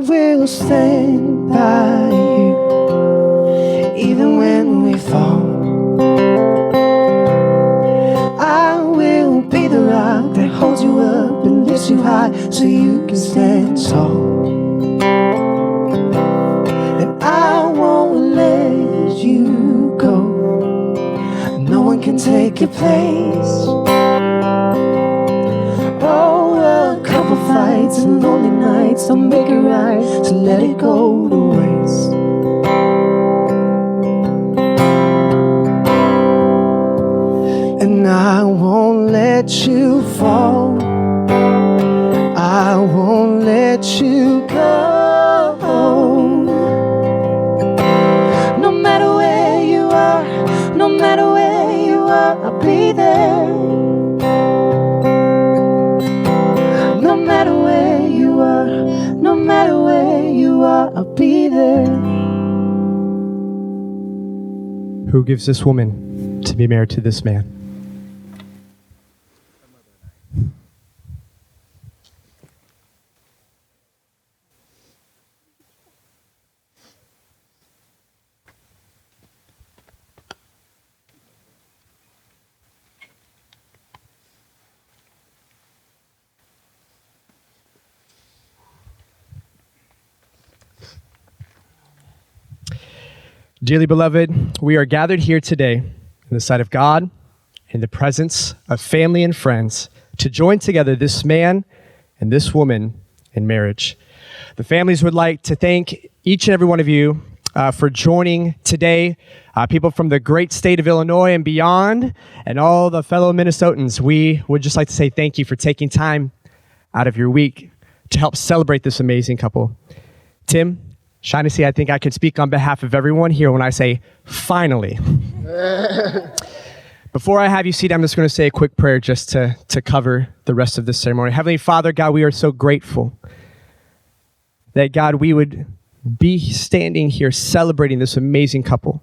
will stand by you, even when we fall. I will be the rock that holds you up and lifts you high so you can stand tall. And I won't let you go. No one can take your place. Oh, a couple fights and lonely nights don't make it right, so let it go to waste. And I won't let you fall. I won't let you go. No matter where you are, no matter where you are, I'll be there. No matter where you are, no matter where you are, I'll be there. Who gives this woman to be married to this man? Dearly beloved, we are gathered here today in the sight of God, in the presence of family and friends, to join together this man and this woman in marriage. The families would like to thank each and every one of you for joining today, people from the great state of Illinois and beyond, and all the fellow Minnesotans. We would just like to say thank you for taking time out of your week to help celebrate this amazing couple. Tim, Shaughnessy, I think I can speak on behalf of everyone here when I say, finally. Before I have you seated, I'm just going to say a quick prayer just to cover the rest of this ceremony. Heavenly Father, God, we are so grateful that, God, we would be standing here celebrating this amazing couple.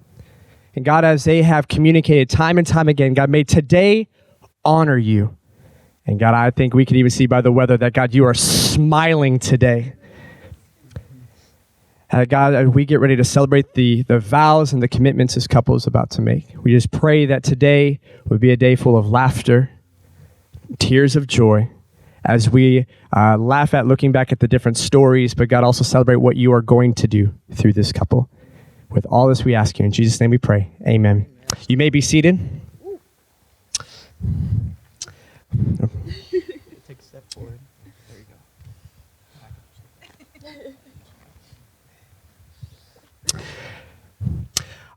And God, as they have communicated time and time again, God, may today honor you. And God, I think we could even see by the weather that, God, you are smiling today. God, as we get ready to celebrate the vows and the commitments this couple is about to make, we just pray that today would be a day full of laughter, tears of joy, as we laugh at looking back at the different stories, but God, also celebrate what you are going to do through this couple. With all this we ask you, in Jesus' name we pray, amen. You may be seated. Take a step forward. There you go.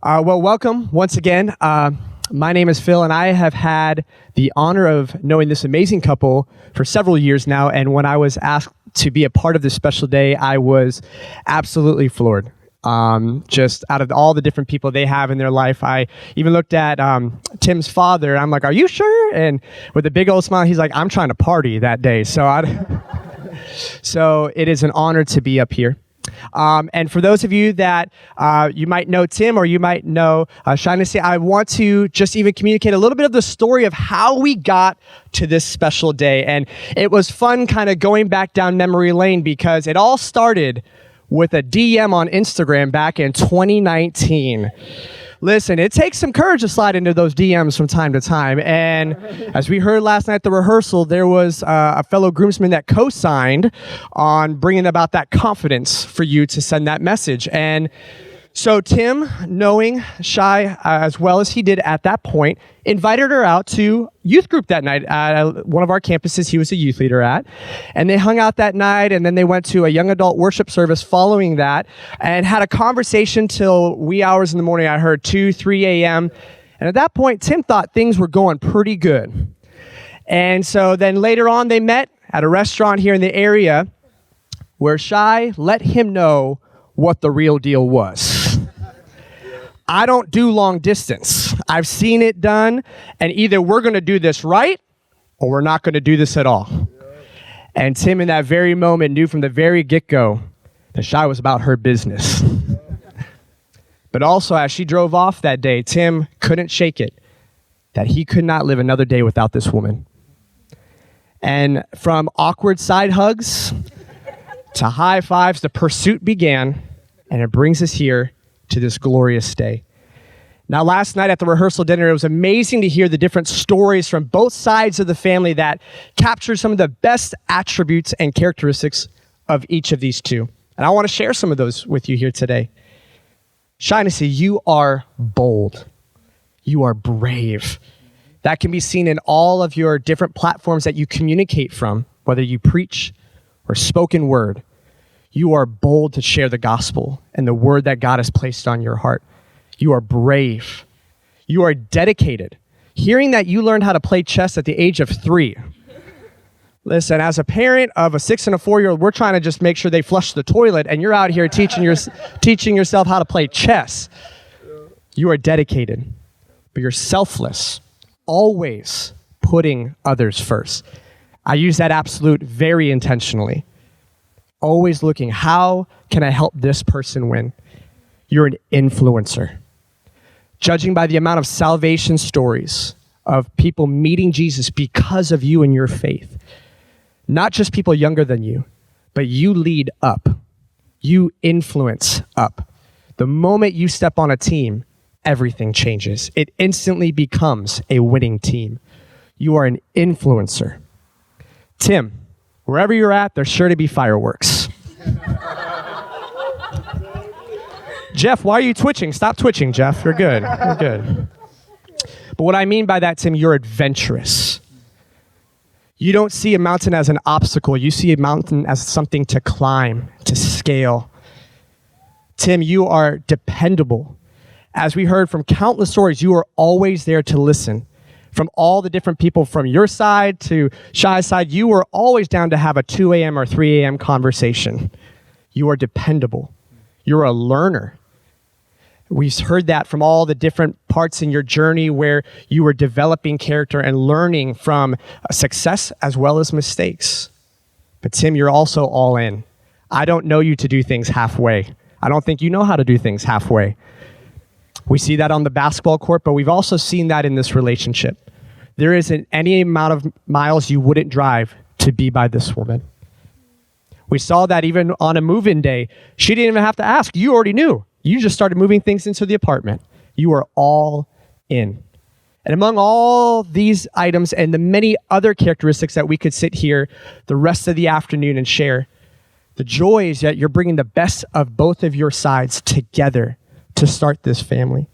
Well, welcome once again. My name is Phil, and I have had the honor of knowing this amazing couple for several years now. And when I was asked to be a part of this special day, I was absolutely floored. Just out of all the different people they have in their life, I even looked at Tim's father. I'm like, "Are you sure?" And with a big old smile, he's like, "I'm trying to party that day." So it is an honor to be up here. And for those of you that you might know Tim or you might know Shaughnessy, I want to just even communicate a little bit of the story of how we got to this special day. And it was fun kind of going back down memory lane because it all started with a DM on Instagram back in 2019. Listen, it takes some courage to slide into those DMs from time to time. And as we heard last night at the rehearsal, there was a fellow groomsman that co-signed on bringing about that confidence for you to send that message. And so Tim, knowing Shai as well as he did at that point, invited her out to youth group that night at one of our campuses he was a youth leader at. And they hung out that night, and then they went to a young adult worship service following that and had a conversation till wee hours in the morning. I heard 2, 3 a.m. And at that point, Tim thought things were going pretty good. And so then later on, they met at a restaurant here in the area where Shai let him know what the real deal was. I don't do long distance. I've seen it done, and either we're going to do this right or we're not going to do this at all. And Tim in that very moment knew from the very get-go that Shai was about her business. But also as she drove off that day, Tim couldn't shake it that he could not live another day without this woman. And from awkward side hugs to high fives, the pursuit began, and it brings us here to this glorious day. Now, last night at the rehearsal dinner, it was amazing to hear the different stories from both sides of the family that captured some of the best attributes and characteristics of each of these two. And I want to share some of those with you here today. Shynessy, you are bold. You are brave. That can be seen in all of your different platforms that you communicate from, whether you preach or spoken word. You are bold to share the gospel and the word that God has placed on your heart. You are brave. You are dedicated. Hearing that you learned how to play chess at the age of 3. Listen, as a parent of a 6 and a 4-year-old, we're trying to just make sure they flush the toilet, and you're out here teaching yourself how to play chess. You are dedicated, but you're selfless, always putting others first. I use that absolute very intentionally. Always looking, how can I help this person win? You're an influencer. Judging by the amount of salvation stories of people meeting Jesus because of you and your faith. Not just people younger than you, but you lead up. You influence up. The moment you step on a team, everything changes. It instantly becomes a winning team. You are an influencer. Tim, wherever you're at, there's sure to be fireworks. Jeff, why are you twitching? Stop twitching, Jeff. You're good. You're good. But what I mean by that, Tim, you're adventurous. You don't see a mountain as an obstacle. You see a mountain as something to climb, to scale. Tim, you are dependable. As we heard from countless stories, you are always there to listen. From all the different people from your side to Shy's side, you were always down to have a 2 a.m. or 3 a.m. conversation. You are dependable. You're a learner. We've heard that from all the different parts in your journey where you were developing character and learning from success as well as mistakes. But Tim, you're also all in. I don't know you to do things halfway. I don't think you know how to do things halfway. We see that on the basketball court, but we've also seen that in this relationship. There isn't any amount of miles you wouldn't drive to be by this woman. We saw that even on a move-in day. She didn't even have to ask. You already knew. You just started moving things into the apartment. You are all in. And among all these items and the many other characteristics that we could sit here the rest of the afternoon and share, the joy is that you're bringing the best of both of your sides together to start this family.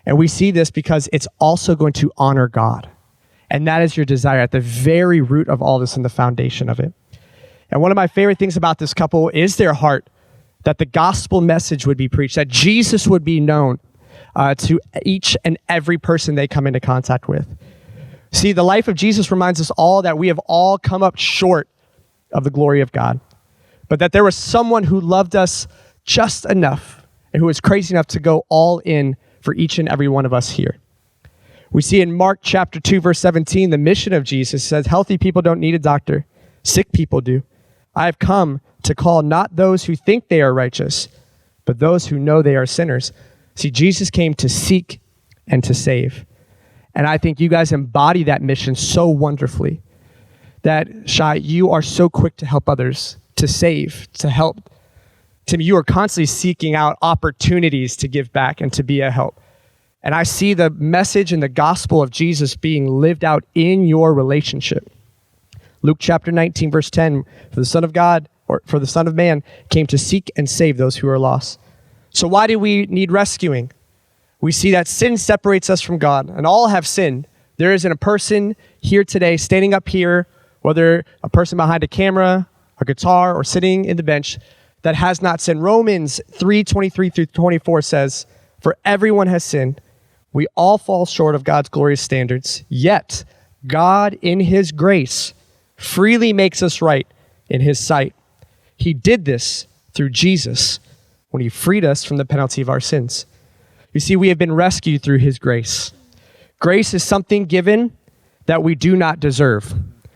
And we see this because it's also going to honor God. And that is your desire at the very root of all this and the foundation of it. And one of my favorite things about this couple is their heart that the gospel message would be preached, that Jesus would be known to each and every person they come into contact with. See, the life of Jesus reminds us all that we have all come up short of the glory of God, but that there was someone who loved us just enough and who was crazy enough to go all in for each and every one of us here. We see in Mark chapter 2, verse 17, the mission of Jesus says, healthy people don't need a doctor, sick people do. I have come to call not those who think they are righteous, but those who know they are sinners. See, Jesus came to seek and to save. And I think you guys embody that mission so wonderfully that, Shy, you are so quick to help others, to save, to help. Tim, you are constantly seeking out opportunities to give back and to be a help. And I see the message and the gospel of Jesus being lived out in your relationship. Luke chapter 19, verse 10, for the Son of God, or for the Son of Man, came to seek and save those who are lost. So why do we need rescuing? We see that sin separates us from God, and all have sinned. There isn't a person here today, standing up here, whether a person behind a camera, a guitar, or sitting in the bench, that has not sinned. Romans 3:23-24 says, for everyone has sinned. We all fall short of God's glorious standards. Yet, God, in his grace, freely makes us right in his sight. He did this through Jesus when he freed us from the penalty of our sins. You see, we have been rescued through his grace. Grace is something given that we do not deserve.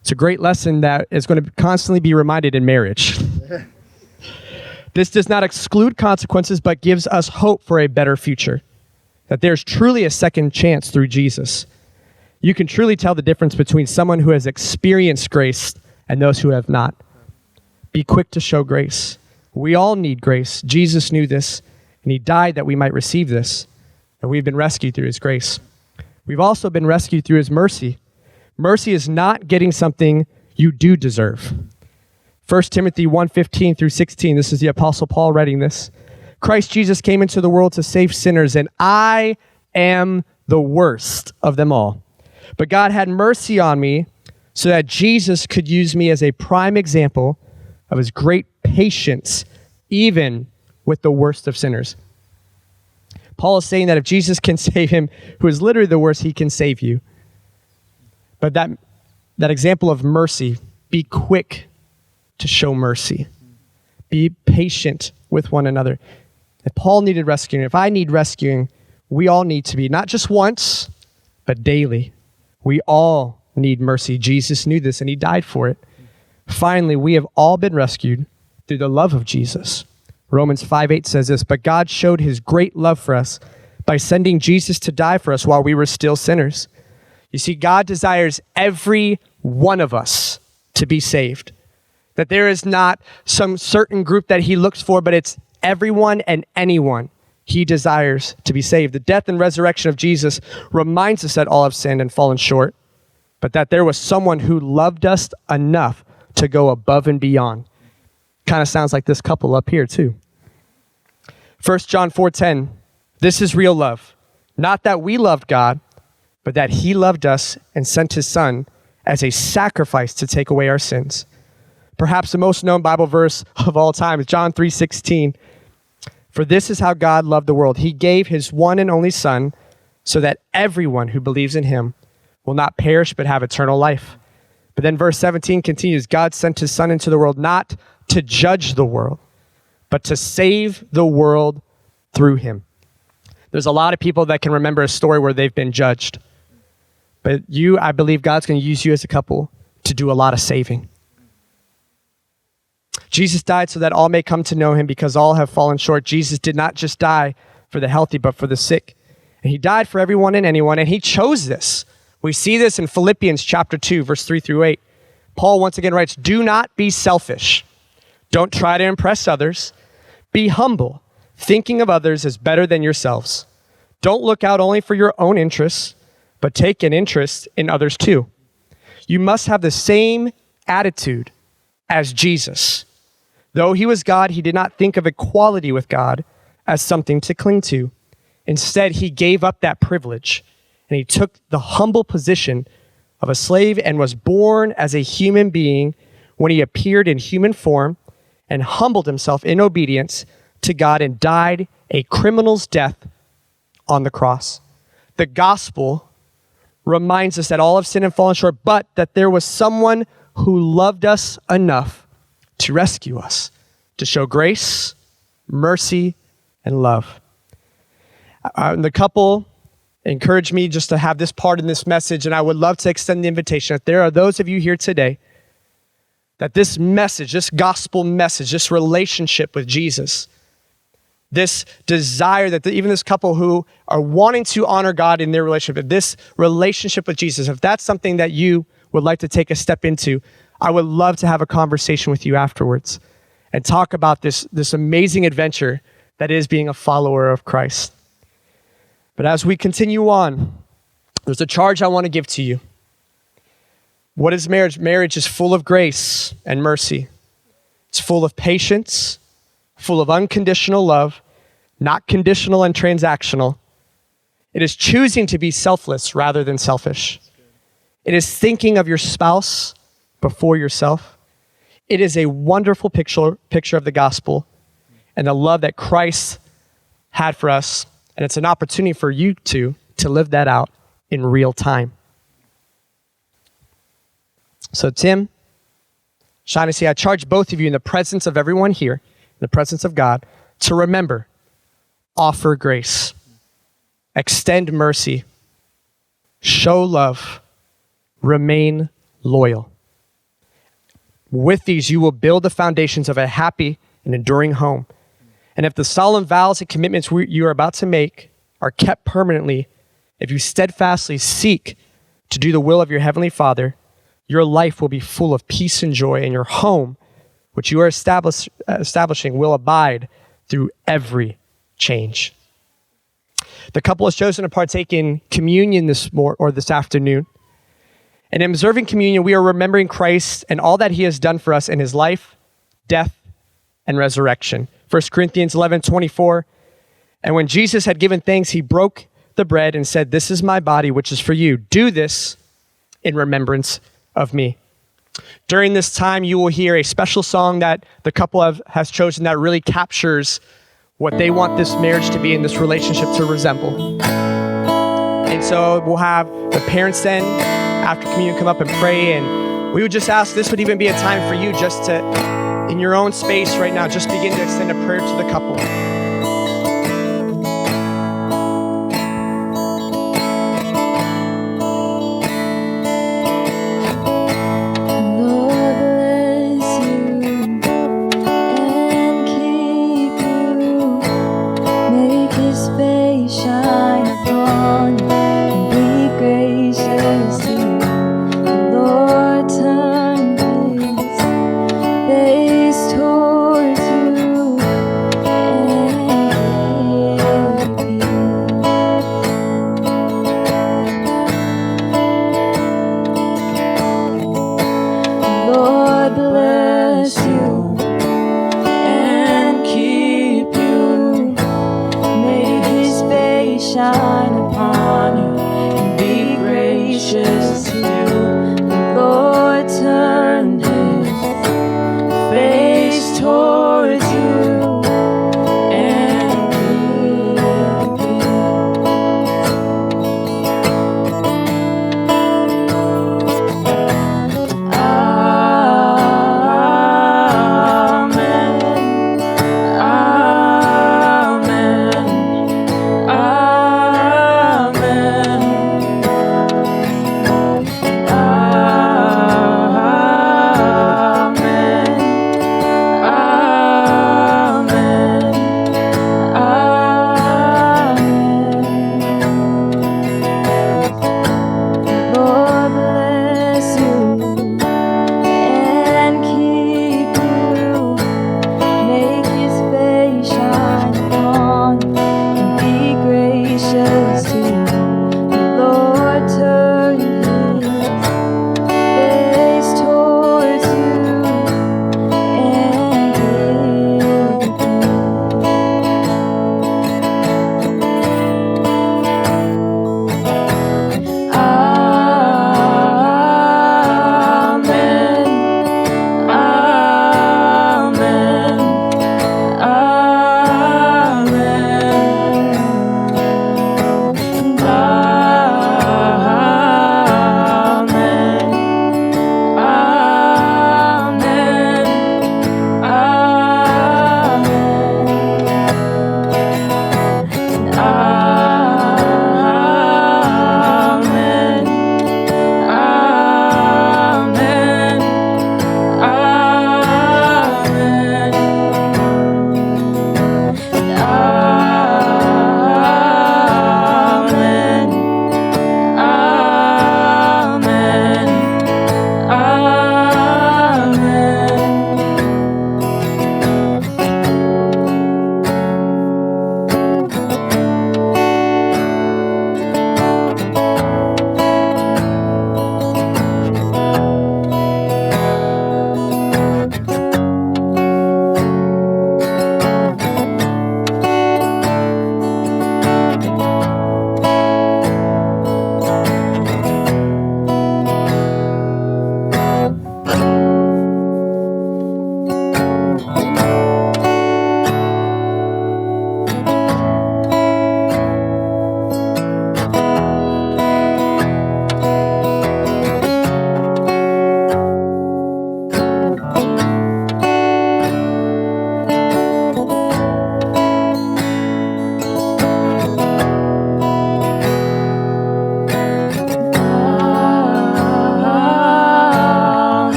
It's a great lesson that is going to constantly be reminded in marriage. This does not exclude consequences, but gives us hope for a better future. That there's truly a second chance through Jesus. You can truly tell the difference between someone who has experienced grace and those who have not. Be quick to show grace. We all need grace. Jesus knew this, and he died that we might receive this, and we've been rescued through his grace. We've also been rescued through his mercy. Mercy is not getting something you do deserve. 1 Timothy 1:15 through 16, this is the Apostle Paul writing this. Christ Jesus came into the world to save sinners, and I am the worst of them all. But God had mercy on me so that Jesus could use me as a prime example of his great patience, even with the worst of sinners. Paul is saying that if Jesus can save him, who is literally the worst, he can save you. But that example of mercy, be quick to show mercy. Be patient with one another. If Paul needed rescuing, if I need rescuing, we all need to be, not just once, but daily. We all need mercy. Jesus knew this and he died for it. Finally, we have all been rescued through the love of Jesus. Romans 5:8 says this, but God showed his great love for us by sending Jesus to die for us while we were still sinners. You see, God desires every one of us to be saved. That there is not some certain group that he looks for, but it's everyone and anyone he desires to be saved. The death and resurrection of Jesus reminds us that all have sinned and fallen short, but that there was someone who loved us enough to go above and beyond. Kind of sounds like this couple up here too. 1 John 4:10, this is real love. Not that we loved God, but that he loved us and sent his son as a sacrifice to take away our sins. Perhaps the most known Bible verse of all time is John 3:16. For this is how God loved the world. He gave his one and only son so that everyone who believes in him will not perish but have eternal life. But then verse 17 continues, God sent his son into the world not to judge the world, but to save the world through him. There's a lot of people that can remember a story where they've been judged. But I believe God's going to use you as a couple to do a lot of saving. Jesus died so that all may come to know him because all have fallen short. Jesus did not just die for the healthy, but for the sick. And he died for everyone and anyone, and he chose this. We see this in Philippians chapter 2, verse 3 through 8. Paul once again writes, do not be selfish. Don't try to impress others. Be humble, thinking of others as better than yourselves. Don't look out only for your own interests, but take an interest in others too. You must have the same attitude as Jesus. Though he was God, he did not think of equality with God as something to cling to. Instead, he gave up that privilege, and he took the humble position of a slave and was born as a human being when he appeared in human form and humbled himself in obedience to God and died a criminal's death on the cross. The gospel reminds us that all have sinned and fallen short, but that there was someone who loved us enough to rescue us, to show grace, mercy, and love. The couple encouraged me just to have this part in this message, and I would love to extend the invitation. If there are those of you here today that this message, this gospel message, this relationship with Jesus, this desire that even this couple who are wanting to honor God in their relationship, this relationship with Jesus, if that's something that you would like to take a step into, I would love to have a conversation with you afterwards and talk about this amazing adventure that is being a follower of Christ. But as we continue on, there's a charge I want to give to you. What is marriage? Marriage is full of grace and mercy. It's full of patience, full of unconditional love, not conditional and transactional. It is choosing to be selfless rather than selfish. It is thinking of your spouse before yourself. It is a wonderful picture of the gospel and the love that Christ had for us. And it's an opportunity for you to live that out in real time. So Tim, Shaughnessy, I charge both of you in the presence of everyone here, in the presence of God, to remember, offer grace, extend mercy, show love, remain loyal. With these, you will build the foundations of a happy and enduring home. And if the solemn vows and commitments you are about to make are kept permanently, if you steadfastly seek to do the will of your heavenly Father, your life will be full of peace and joy, and your home which you are establishing will abide through every change. The couple has chosen to partake in communion this afternoon. And in observing communion, we are remembering Christ and all that he has done for us in his life, death, and resurrection. 1 Corinthians 11:24. And when Jesus had given thanks, he broke the bread and said, "This is my body, which is for you. Do this in remembrance of me." During this time, you will hear a special song that the couple has chosen that really captures what they want this marriage to be and this relationship to resemble. And so we'll have the parents then, after communion, come up and pray. And we would just ask, this would even be a time for you just to, in your own space right now, just begin to extend a prayer to the couple. Towards you and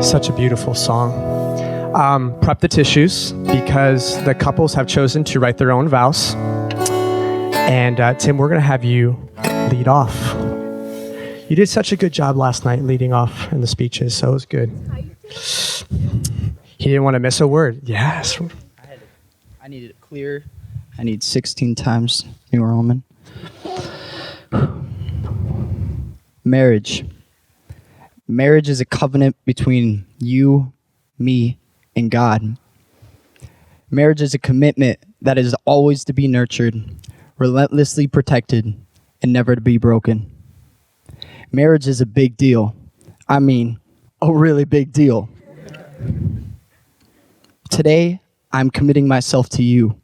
Such a beautiful song. Prep the tissues because the couples have chosen to write their own vows. And Tim, we're going to have you lead off. You did such a good job last night leading off in the speeches, so it was good. He didn't want to miss a word. Yes. I needed it clear. I need 16 times New Roman. Marriage. Marriage is a covenant between you, me, and God. Marriage is a commitment that is always to be nurtured, relentlessly protected, and never to be broken. Marriage is a big deal. I mean, a really big deal. Today, I'm committing myself to you,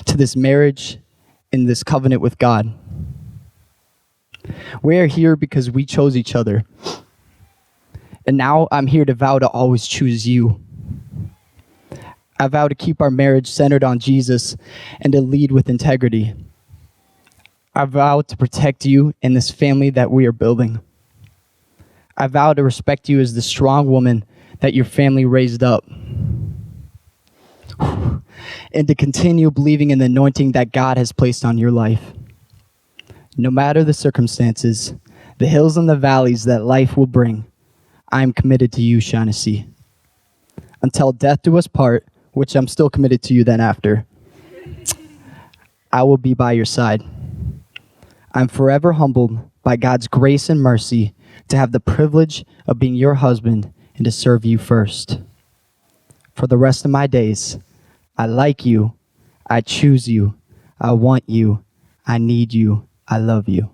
to this marriage and this covenant with God. We are here because we chose each other. And now I'm here to vow to always choose you. I vow to keep our marriage centered on Jesus and to lead with integrity. I vow to protect you and this family that we are building. I vow to respect you as the strong woman that your family raised up. And to continue believing in the anointing that God has placed on your life. No matter the circumstances, the hills and the valleys that life will bring, I am committed to you, Shaughnessy. Until death do us part, which I'm still committed to you then after, I will be by your side. I'm forever humbled by God's grace and mercy to have the privilege of being your husband and to serve you first. For the rest of my days, I like you, I choose you, I want you, I need you, I love you.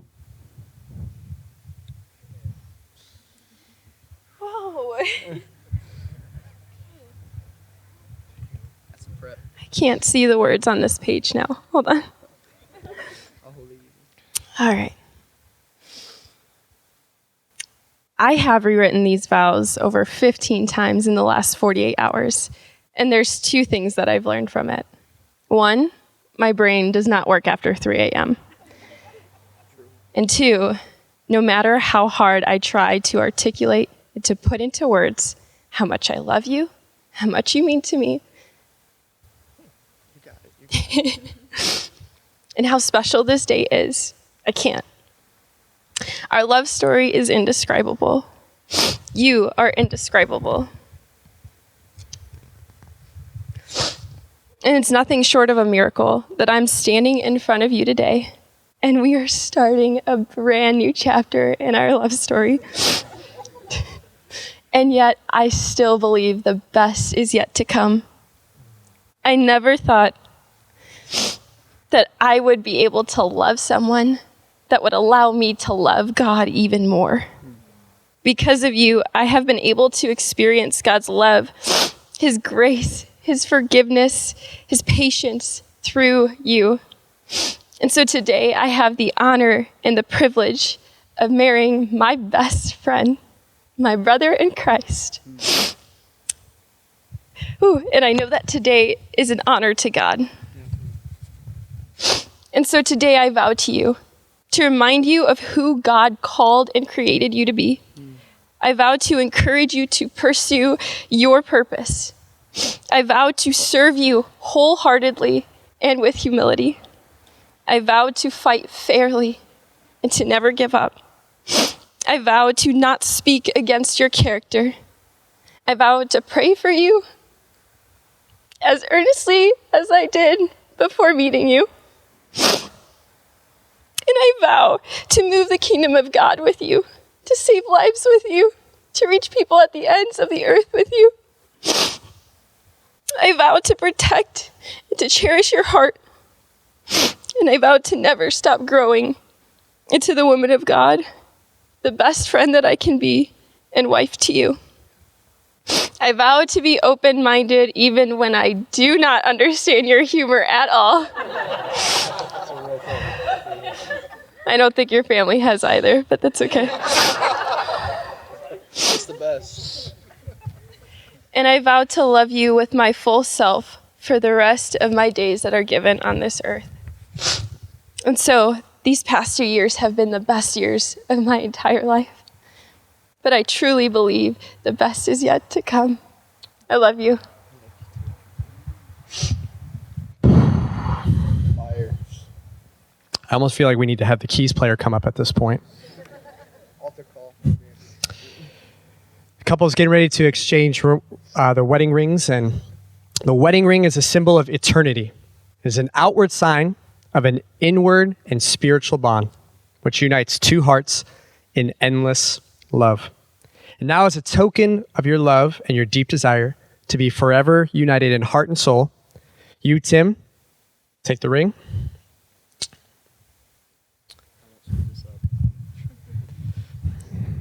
Whoa. I can't see the words on this page now. Hold on. All right. I have rewritten these vows over 15 times in the last 48 hours. And there's two things that I've learned from it. One, my brain does not work after 3 a.m. And two, no matter how hard I try to articulate and to put into words how much I love you, how much you mean to me, and how special this day is, I can't. Our love story is indescribable. You are indescribable. And it's nothing short of a miracle that I'm standing in front of you today, and we are starting a brand new chapter in our love story. And yet, I still believe the best is yet to come. I never thought that I would be able to love someone that would allow me to love God even more. Because of you, I have been able to experience God's love, His grace, His forgiveness, His patience through you. And so today I have the honor and the privilege of marrying my best friend, my brother in Christ. Ooh, and I know that today is an honor to God. And so today I vow to you to remind you of who God called and created you to be. I vow to encourage you to pursue your purpose. I vow to serve you wholeheartedly and with humility. I vow to fight fairly and to never give up. I vow to not speak against your character. I vow to pray for you as earnestly as I did before meeting you. And I vow to move the kingdom of God with you, to save lives with you, to reach people at the ends of the earth with you. I vow to protect and to cherish your heart. And I vow to never stop growing into the woman of God, the best friend that I can be, and wife to you. I vow to be open-minded even when I do not understand your humor at all. I don't think your family has either, but that's okay. It's the best. And I vow to love you with my full self for the rest of my days that are given on this earth. And so these past 2 years have been the best years of my entire life. but I truly believe the best is yet to come. I love you. I almost feel like we need to have the keys player come up at this point. The couple is getting ready to exchange the wedding rings, and the wedding ring is a symbol of eternity. It is an outward sign of an inward and spiritual bond, which unites two hearts in endless love. And now, as a token of your love and your deep desire to be forever united in heart and soul, you, Tim, take the ring.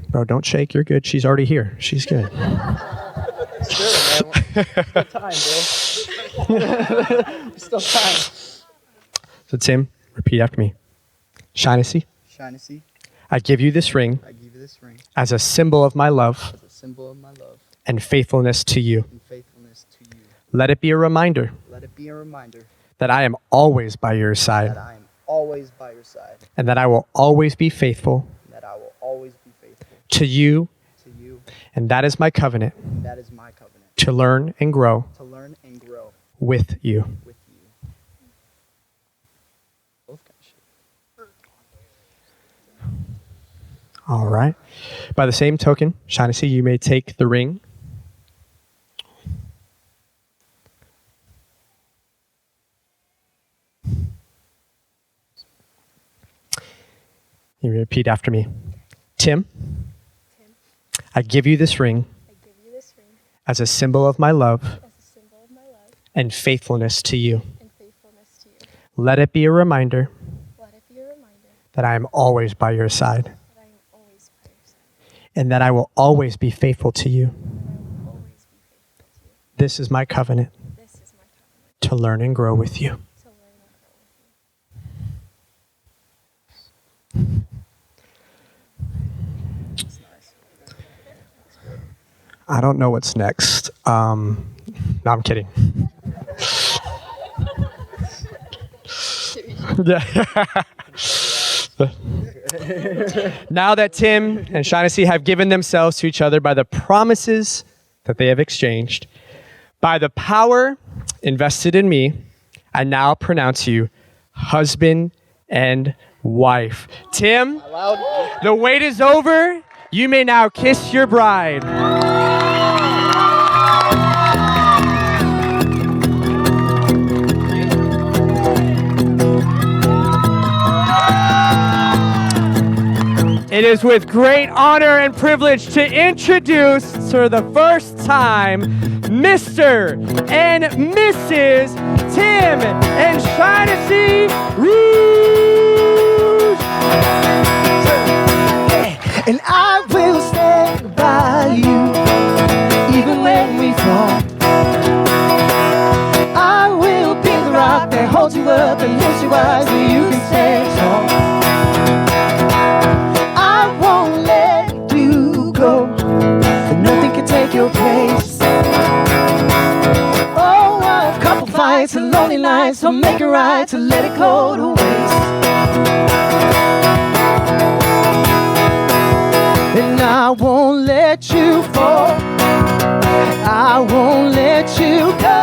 Bro, don't shake. You're good. She's already here. She's good. Still time, bro. Still time. So, Tim, repeat after me. Shaughnessy, Shaughnessy, I give you this ring I give you this ring as a symbol of my love as a symbol of my love and faithfulness to you. and faithfulness to you. Let it be a reminder Let it be a reminder that I am always by your that side I am always by your side, and that I will always be faithful and that I will always be faithful to you, to you. and that is my covenant That is my covenant, to learn and grow to learn and grow with you. with you. Both kind of shit. All right. By the same token, Shaughnessy, you may take the ring. You repeat after me. Tim, I give you this ring I give you this ring as a symbol of my love as a symbol of my love and faithfulness to you. and faithfulness to you. Let it be a reminder Let it be a reminder that I am always by your side that I am always by your side and that I will always be faithful to you. and I will always be faithful to you. This is my covenant This is my covenant to learn and grow with you. to learn and grow with you. I don't know what's next. No, I'm kidding. Now that Tim and Shaughnessy have given themselves to each other by the promises that they have exchanged, by the power invested in me, I now pronounce you husband and wife. Tim, the wait is over. You may now kiss your bride. It is with great honor and privilege to introduce for the first time Mr. and Mrs. Tim and Shaughnessy Rouge. And I will stand by you even when we fall. I will be the rock that holds you up and lifts you wide so you can stand tall. I won't let you go, and nothing can take your place. Oh, a couple fights and lonely nights don't make it right to let it go to waste. And I won't let you fall. I won't let you go.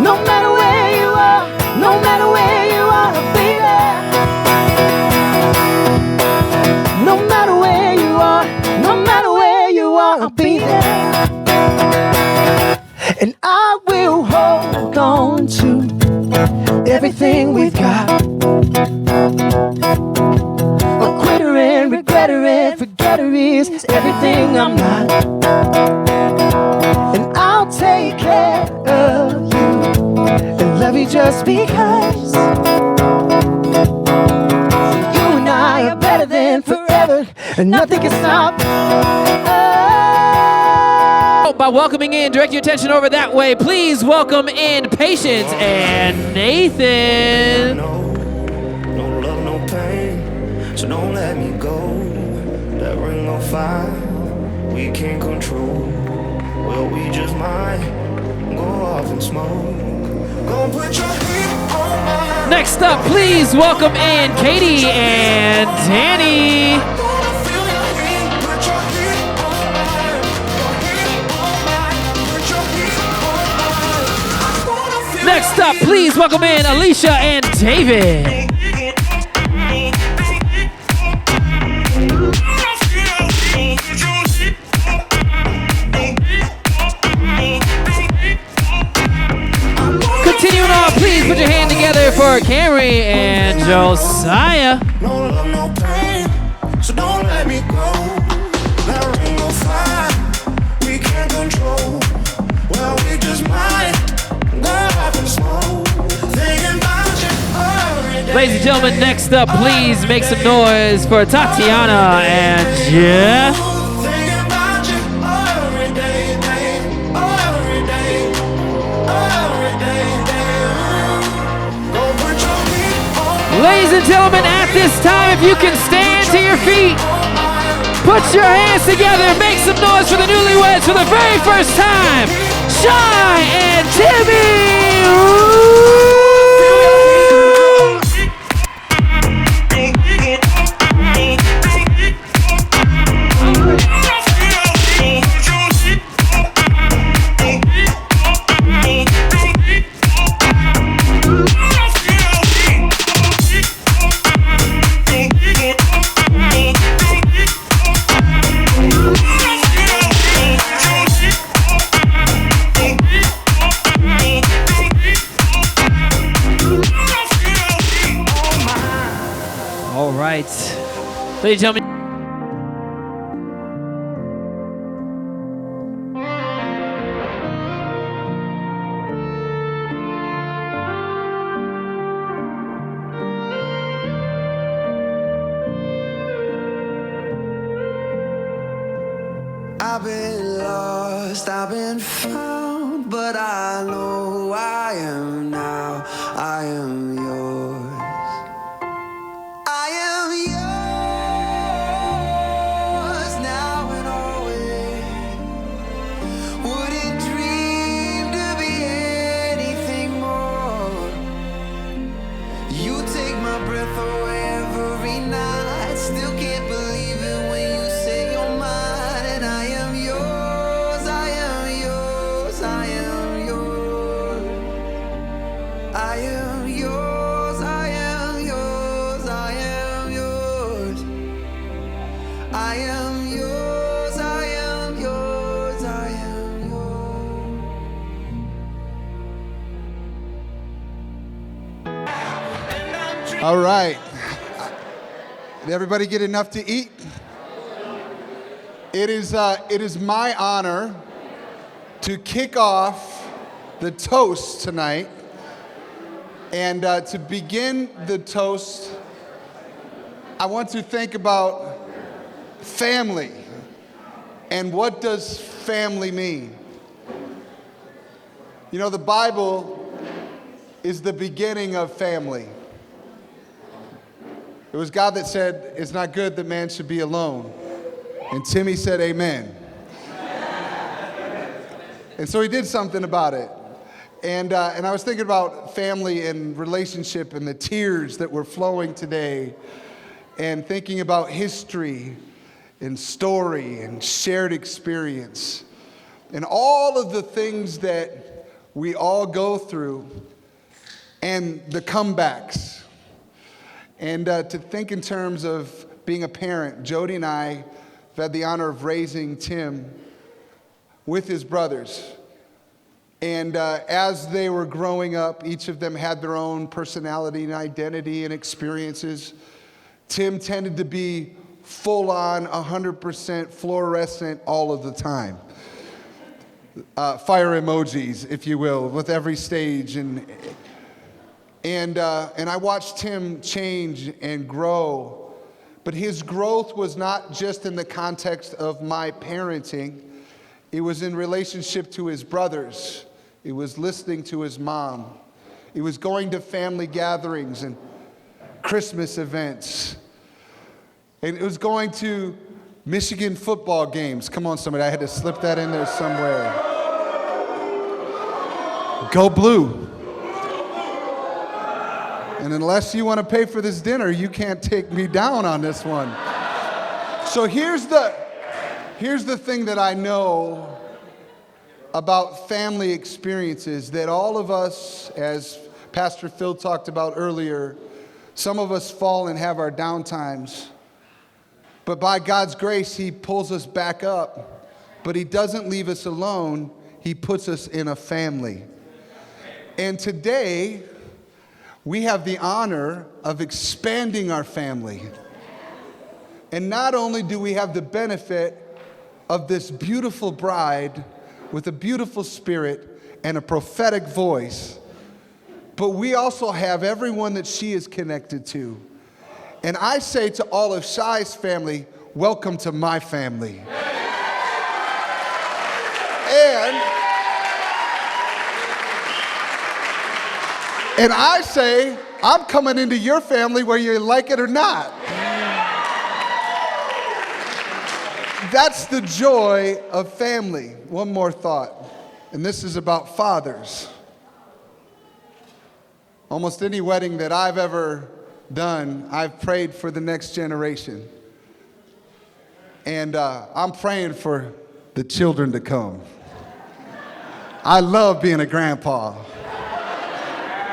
No matter where you are, no matter where you are, I'll be there. No matter where you are, no matter where you are, I'll be there. And I will hold on to everything we've got. A quitter and regretter and forgetter is everything I'm not. And I'll take care of you and love you just because. You and I are better than forever, and nothing can stop us. By welcoming in, direct your attention over that way. Please welcome in Patience and Nathan. No love, no pain, so don't let me go. That ring of fire, we can't control. Well, we just might go off and smoke. Go put your heat on mine. Next up, please welcome in Katie and Danny. Gonna up, please welcome in Alicia and David. Continuing on, please put your hand together for Camry and Josiah. No love, no pain, so don't let me go. That ring of fire, we can't control. Well, we just might go off and smoke. Thinking about you every day. Ladies and gentlemen, next up, please make some noise for Tatiana and Jeff. Thinking about you every day, every day, every day. Go put your feet on. Ladies and gentlemen, at this time, if you can stand to your feet, put your hands together, make some noise for the newlyweds for the very first time, Shy and Timmy! Woo! All right, ladies and gentlemen. I've been lost, I've been found, but I know I am now, I am yours. I am yours now and always. Wouldn't dream to be anything more. You take my breath away every night. Still can't believe it when you say you're mine. And I am yours, I am yours, I am yours. I am yours, I am yours, I am yours. I am yours, I am yours, I am yours. All right. Did everybody get enough to eat? It is my honor to kick off the toast tonight. And to begin the toast, I want to think about family. And what does family mean? You know, the Bible is the beginning of family. It was God that said, it's not good that man should be alone. And Timmy said, amen. And so he did something about it. And I was thinking about family and relationship and the tears that were flowing today, and thinking about history and story and shared experience and all of the things that we all go through and the comebacks. And to think in terms of being a parent, Jody and I have had the honor of raising Tim with his brothers. And as they were growing up, each of them had their own personality and identity and experiences. Tim tended to be full on, 100% fluorescent all of the time. Fire emojis, if you will, with every stage. And I watched Tim change and grow. But his growth was not just in the context of my parenting. It was in relationship to his brothers. It was listening to his mom. It was going to family gatherings and Christmas events. And it was going to Michigan football games. Come on, somebody, I had to slip that in there somewhere. Go Blue. And unless you want to pay for this dinner, you can't take me down on this one. So here's the thing that I know about family experiences that all of us, as Pastor Phil talked about earlier, some of us fall and have our downtimes. But by God's grace, he pulls us back up. But he doesn't leave us alone. He puts us in a family. And today, we have the honor of expanding our family. And not only do we have the benefit of this beautiful bride with a beautiful spirit and a prophetic voice, but we also have everyone that she is connected to. And I say to all of Shai's family, welcome to my family. And I say, I'm coming into your family whether you like it or not. That's the joy of family. One more thought, and this is about fathers. Almost any wedding that I've ever done, I've prayed for the next generation. And I'm praying for the children to come. I love being a grandpa.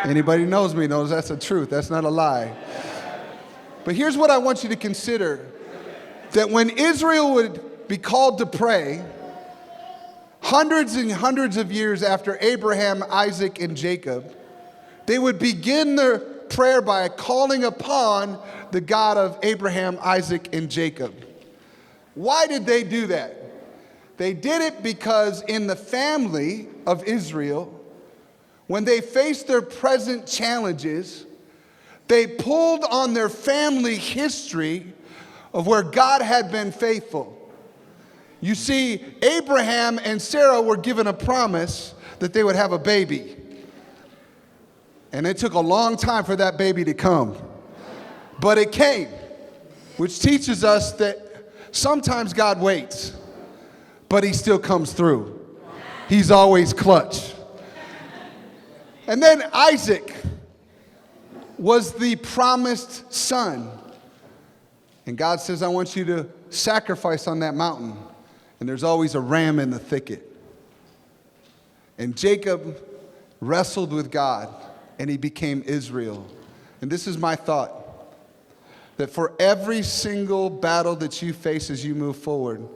Anybody knows me knows that's the truth. That's not a lie. But here's what I want you to consider. That when Israel would be called to pray, hundreds and hundreds of years after Abraham, Isaac, and Jacob, they would begin their prayer by calling upon the God of Abraham, Isaac, and Jacob. Why did they do that? They did it because in the family of Israel, when they faced their present challenges, they pulled on their family history of where God had been faithful. You see, Abraham and Sarah were given a promise that they would have a baby. And it took a long time for that baby to come. But it came, which teaches us that sometimes God waits, but he still comes through. He's always clutch. And then Isaac was the promised son. And God says, I want you to sacrifice on that mountain. And there's always a ram in the thicket. And Jacob wrestled with God, and he became Israel. And this is my thought, that for every single battle that you face as you move forward,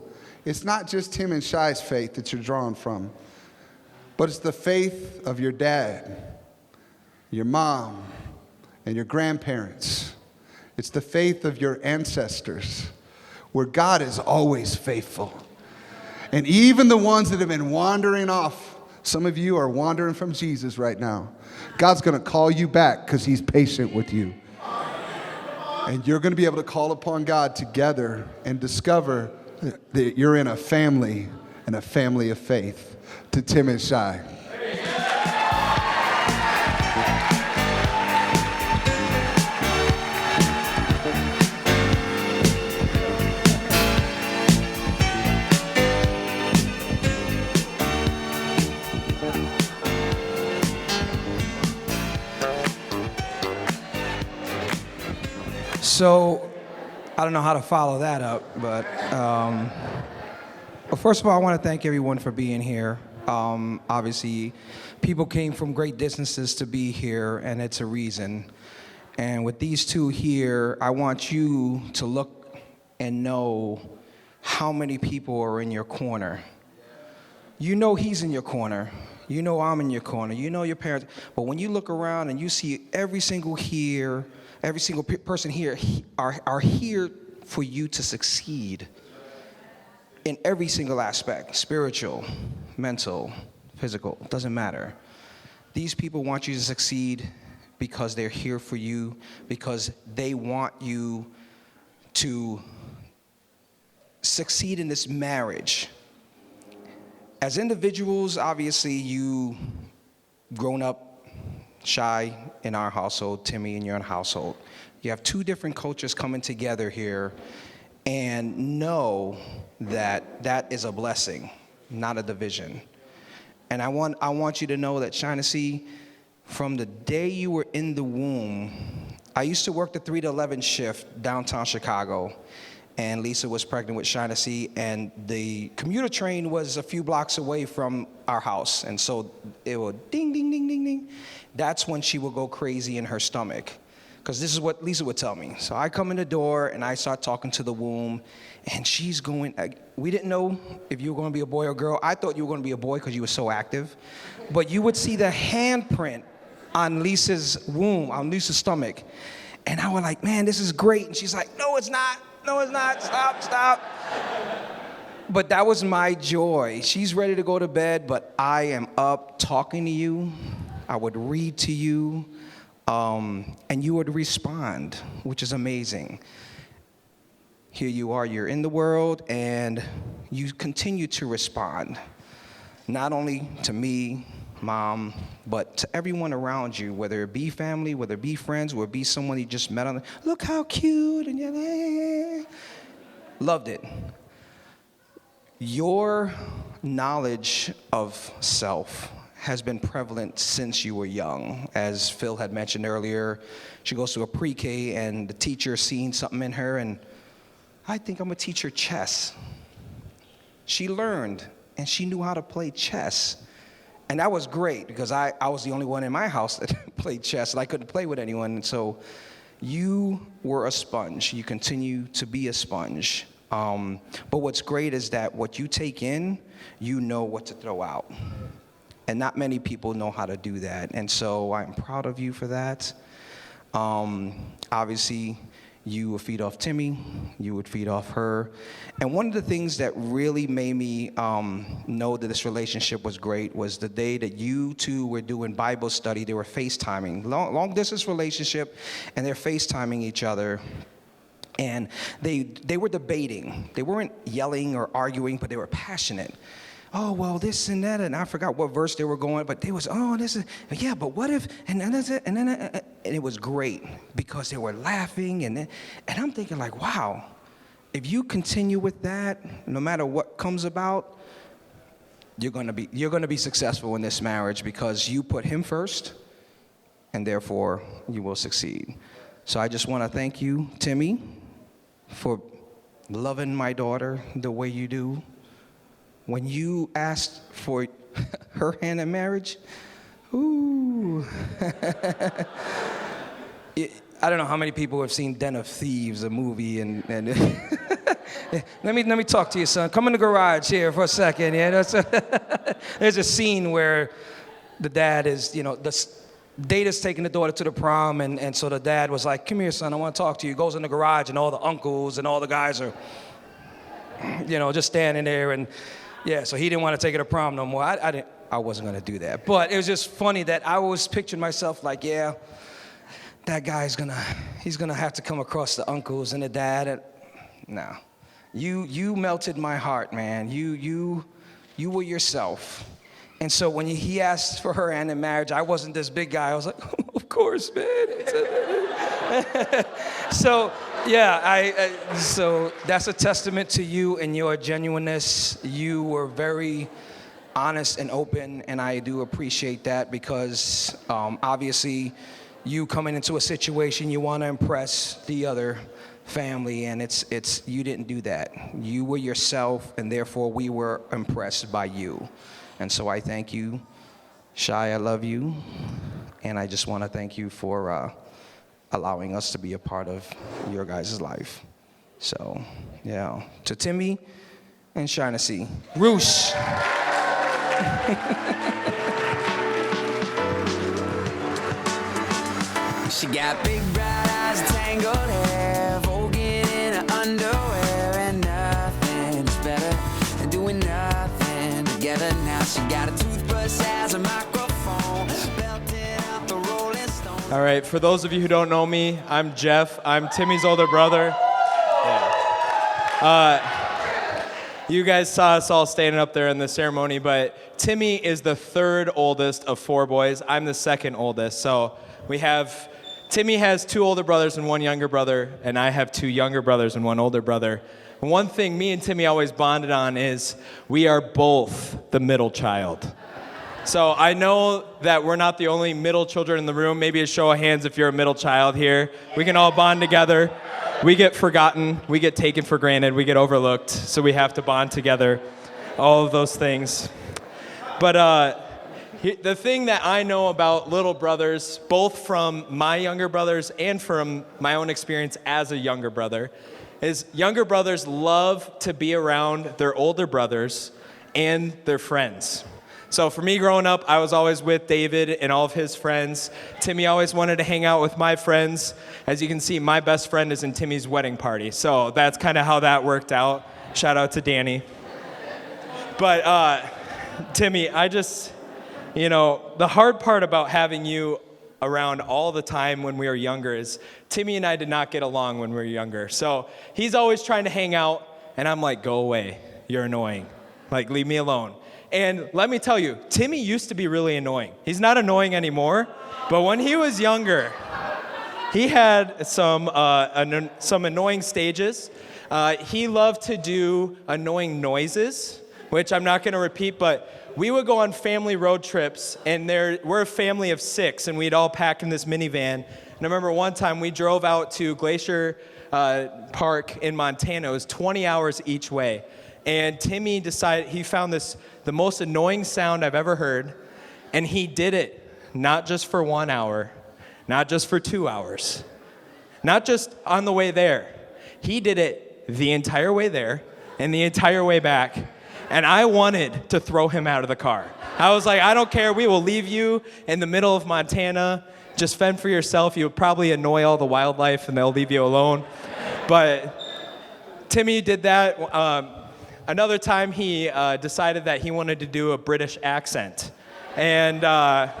it's not just Tim and Shai's faith that you're drawing from, but it's the faith of your dad, your mom, and your grandparents. It's the faith of your ancestors, where God is always faithful. And even the ones that have been wandering off, some of you are wandering from Jesus right now. God's going to call you back because he's patient with you. And you're going to be able to call upon God together and discover that you're in a family and a family of faith. To Tim and Shai. So, I don't know how to follow that up, but well, first of all, I want to thank everyone for being here. Obviously, people came from great distances to be here, and it's a reason. And with these two here, I want you to look and know how many people are in your corner. You know he's in your corner. You know I'm in your corner. You know your parents. But when you look around and you see every single person here are here for you to succeed in every single aspect, spiritual, mental, physical, doesn't matter. These people want you to succeed because they're here for you, because they want you to succeed in this marriage. As individuals, obviously you grown up Shai in our household, Timmy in your household. You have two different cultures coming together here, and know that that is a blessing, not a division. And I want you to know that Shaughnessy, from the day you were in the womb, I used to work the 3 to 11 shift downtown Chicago, and Lisa was pregnant with Shaughnessy, and the commuter train was a few blocks away from our house, and so it would ding, ding, ding, ding, ding. That's when she would go crazy in her stomach, because this is what Lisa would tell me. So I come in the door, and I start talking to the womb, and she's going, we didn't know if you were going to be a boy or girl. I thought you were going to be a boy because you were so active, but you would see the handprint on Lisa's womb, on Lisa's stomach, and I was like, man, this is great, and she's like, no, it's not. No, it's not. Stop. But that was my joy. She's ready to go to bed, but I am up talking to you. I would read to you, and you would respond, which is amazing. Here you are, you're in the world, and you continue to respond, not only to me, Mom, but to everyone around you, whether it be family, whether it be friends, whether it be someone you just met on the, look how cute, and you're loved it. Your knowledge of self has been prevalent since you were young. As Phil had mentioned earlier, she goes to a pre-K, and the teacher seen something in her, and I think I'm gonna teach her chess. She learned, and she knew how to play chess. And that was great, because I was the only one in my house that played chess, and I couldn't play with anyone. And so you were a sponge. You continue to be a sponge. But what's great is that what you take in, you know what to throw out. And not many people know how to do that. And so I'm proud of you for that. Obviously, you would feed off Timmy, you would feed off her. And one of the things that really made me know that this relationship was great was the day that you two were doing Bible study. They were FaceTiming, long distance relationship, and they're FaceTiming each other. And they were debating. They weren't yelling or arguing, but they were passionate. Oh, well, this and that, and I forgot what verse they were going, but they was, oh, this is, yeah, but what if, and then that's it, and then, and it was great, because they were laughing, and I'm thinking like, wow, if you continue with that, no matter what comes about, you're gonna be successful in this marriage, because you put him first, and therefore you will succeed. So I just want to thank you, Timmy, for loving my daughter the way you do. When you asked for her hand in marriage, ooh. I don't know how many people have seen Den of Thieves, a movie, and let me talk to you, son. Come in the garage here for a second. Yeah, there's a scene where the dad is, the Data's taking the daughter to the prom, and so the dad was like, come here, son, I want to talk to you. Goes in the garage, and all the uncles and all the guys are, just standing there, and yeah, so he didn't want to take her to prom no more. I wasn't going to do that. But it was just funny that I was picturing myself like, yeah, that guy's he's going to have to come across the uncles and the dad. And no, you melted my heart, man. You were yourself. And so when he asked for her hand in marriage, I wasn't this big guy. I was like, oh, of course, man. So, yeah, so that's a testament to you and your genuineness. You were very honest and open, and I do appreciate that, because obviously you coming into a situation, you want to impress the other family, and it's you didn't do that. You were yourself, and therefore we were impressed by you. And so I thank you. Shai, I love you, and I just want to thank you for allowing us to be a part of your guys' life. So, yeah. To Timmy and Shaughnessy. Roosh. She got big bright eyes, tangled hair, voguing in her underwear, and nothing is better than doing nothing together. Now she got a toothbrush as a microphone, belting out the Rolling Stones. All right, for those of you who don't know me, I'm Jeff. I'm Timmy's older brother. You guys saw us all standing up there in the ceremony, but Timmy is the third oldest of four boys. I'm the second oldest. So Timmy has two older brothers and one younger brother, and I have two younger brothers and one older brother. And one thing me and Timmy always bonded on is we are both the middle child. So I know that we're not the only middle children in the room. Maybe a show of hands if you're a middle child here. We can all bond together. we get forgotten, we get taken for granted, we get overlooked, so we have to bond together, all of those things. But the thing that I know about little brothers, both from my younger brothers and from my own experience as a younger brother, is younger brothers love to be around their older brothers and their friends. So for me growing up, I was always with David and all of his friends. Timmy always wanted to hang out with my friends. As you can see, my best friend is in Timmy's wedding party. So that's kind of how that worked out. Shout out to Danny. But Timmy, the hard part about having you around all the time when we were younger is Timmy and I did not get along when we were younger. So he's always trying to hang out, and I'm like, go away. You're annoying. Like, leave me alone. And let me tell you, Timmy used to be really annoying. He's not annoying anymore, but when he was younger, he had some annoying stages. He loved to do annoying noises, which I'm not going to repeat, but we would go on family road trips, and we're a family of 6, and we'd all pack in this minivan. And I remember one time we drove out to Glacier Park in Montana. It was 20 hours each way. And Timmy decided, he found the most annoying sound I've ever heard, and he did it not just for 1 hour, not just for 2 hours, not just on the way there. He did it the entire way there and the entire way back, and I wanted to throw him out of the car. I was like, I don't care, we will leave you in the middle of Montana, just fend for yourself. You'll probably annoy all the wildlife and they'll leave you alone. But Timmy did that. Another time he decided that he wanted to do a British accent. And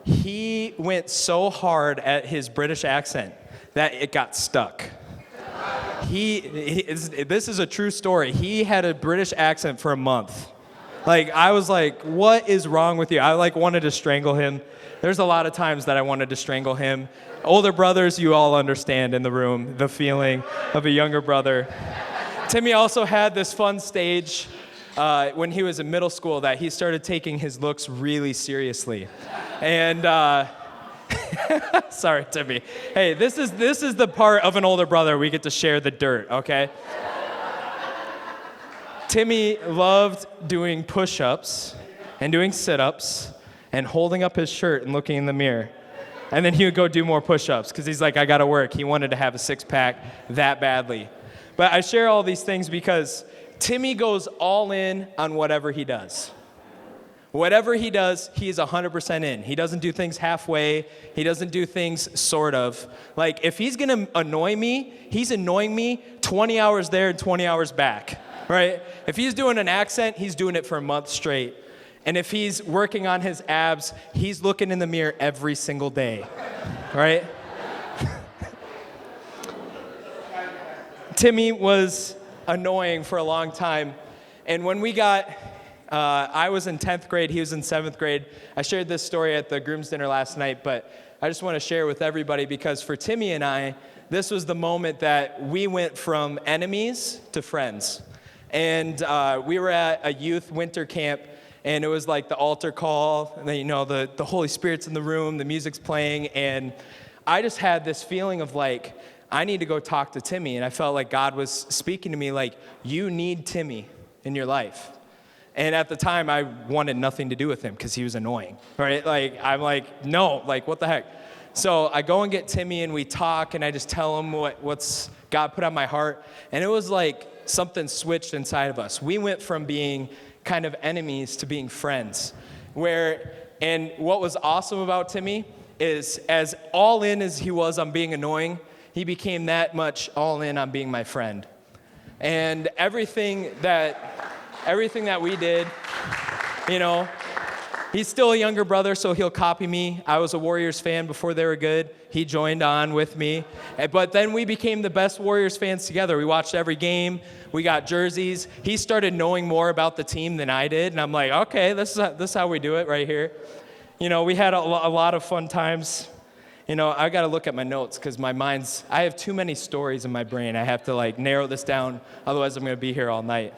he went so hard at his British accent that it got stuck. This is a true story. He had a British accent for a month. Like, I was like, what is wrong with you? I wanted to strangle him. There's a lot of times that I wanted to strangle him. Older brothers, you all understand in the room, the feeling of a younger brother. Timmy also had this fun stage when he was in middle school that he started taking his looks really seriously. And sorry, Timmy. Hey, this is the part of an older brother we get to share the dirt, okay? Timmy loved doing push-ups and doing sit-ups and holding up his shirt and looking in the mirror. And then he would go do more push-ups because he's like, I gotta work. He wanted to have a six-pack that badly. But I share all these things because Timmy goes all in on whatever he does. Whatever he does, he is 100% in. He doesn't do things halfway. He doesn't do things sort of. Like, if he's gonna annoy me, he's annoying me 20 hours there and 20 hours back, right? If he's doing an accent, he's doing it for a month straight. And if he's working on his abs, he's looking in the mirror every single day, right? Timmy was annoying for a long time. And when we got, I was in 10th grade, he was in 7th grade. I shared this story at the Groom's dinner last night, but I just want to share with everybody because for Timmy and I, this was the moment that we went from enemies to friends. And we were at a youth winter camp, and it was like the altar call, and then, the Holy Spirit's in the room, the music's playing, and I just had this feeling of like, I need to go talk to Timmy. And I felt like God was speaking to me like, you need Timmy in your life. And at the time, I wanted nothing to do with him because he was annoying, right? Like, I'm like, no, like, what the heck? So I go and get Timmy, and we talk, and I just tell him what's God put on my heart. And it was like something switched inside of us. We went from being kind of enemies to being friends. And what was awesome about Timmy is as all in as he was on being annoying, he became that much all in on being my friend. And everything that we did, he's still a younger brother, so he'll copy me. I was a Warriors fan before they were good. He joined on with me. But then we became the best Warriors fans together. We watched every game. We got jerseys. He started knowing more about the team than I did. And I'm like, okay, this is how we do it right here. We had a lot of fun times. I got to look at my notes because I have too many stories in my brain. I have to narrow this down. Otherwise, I'm going to be here all night.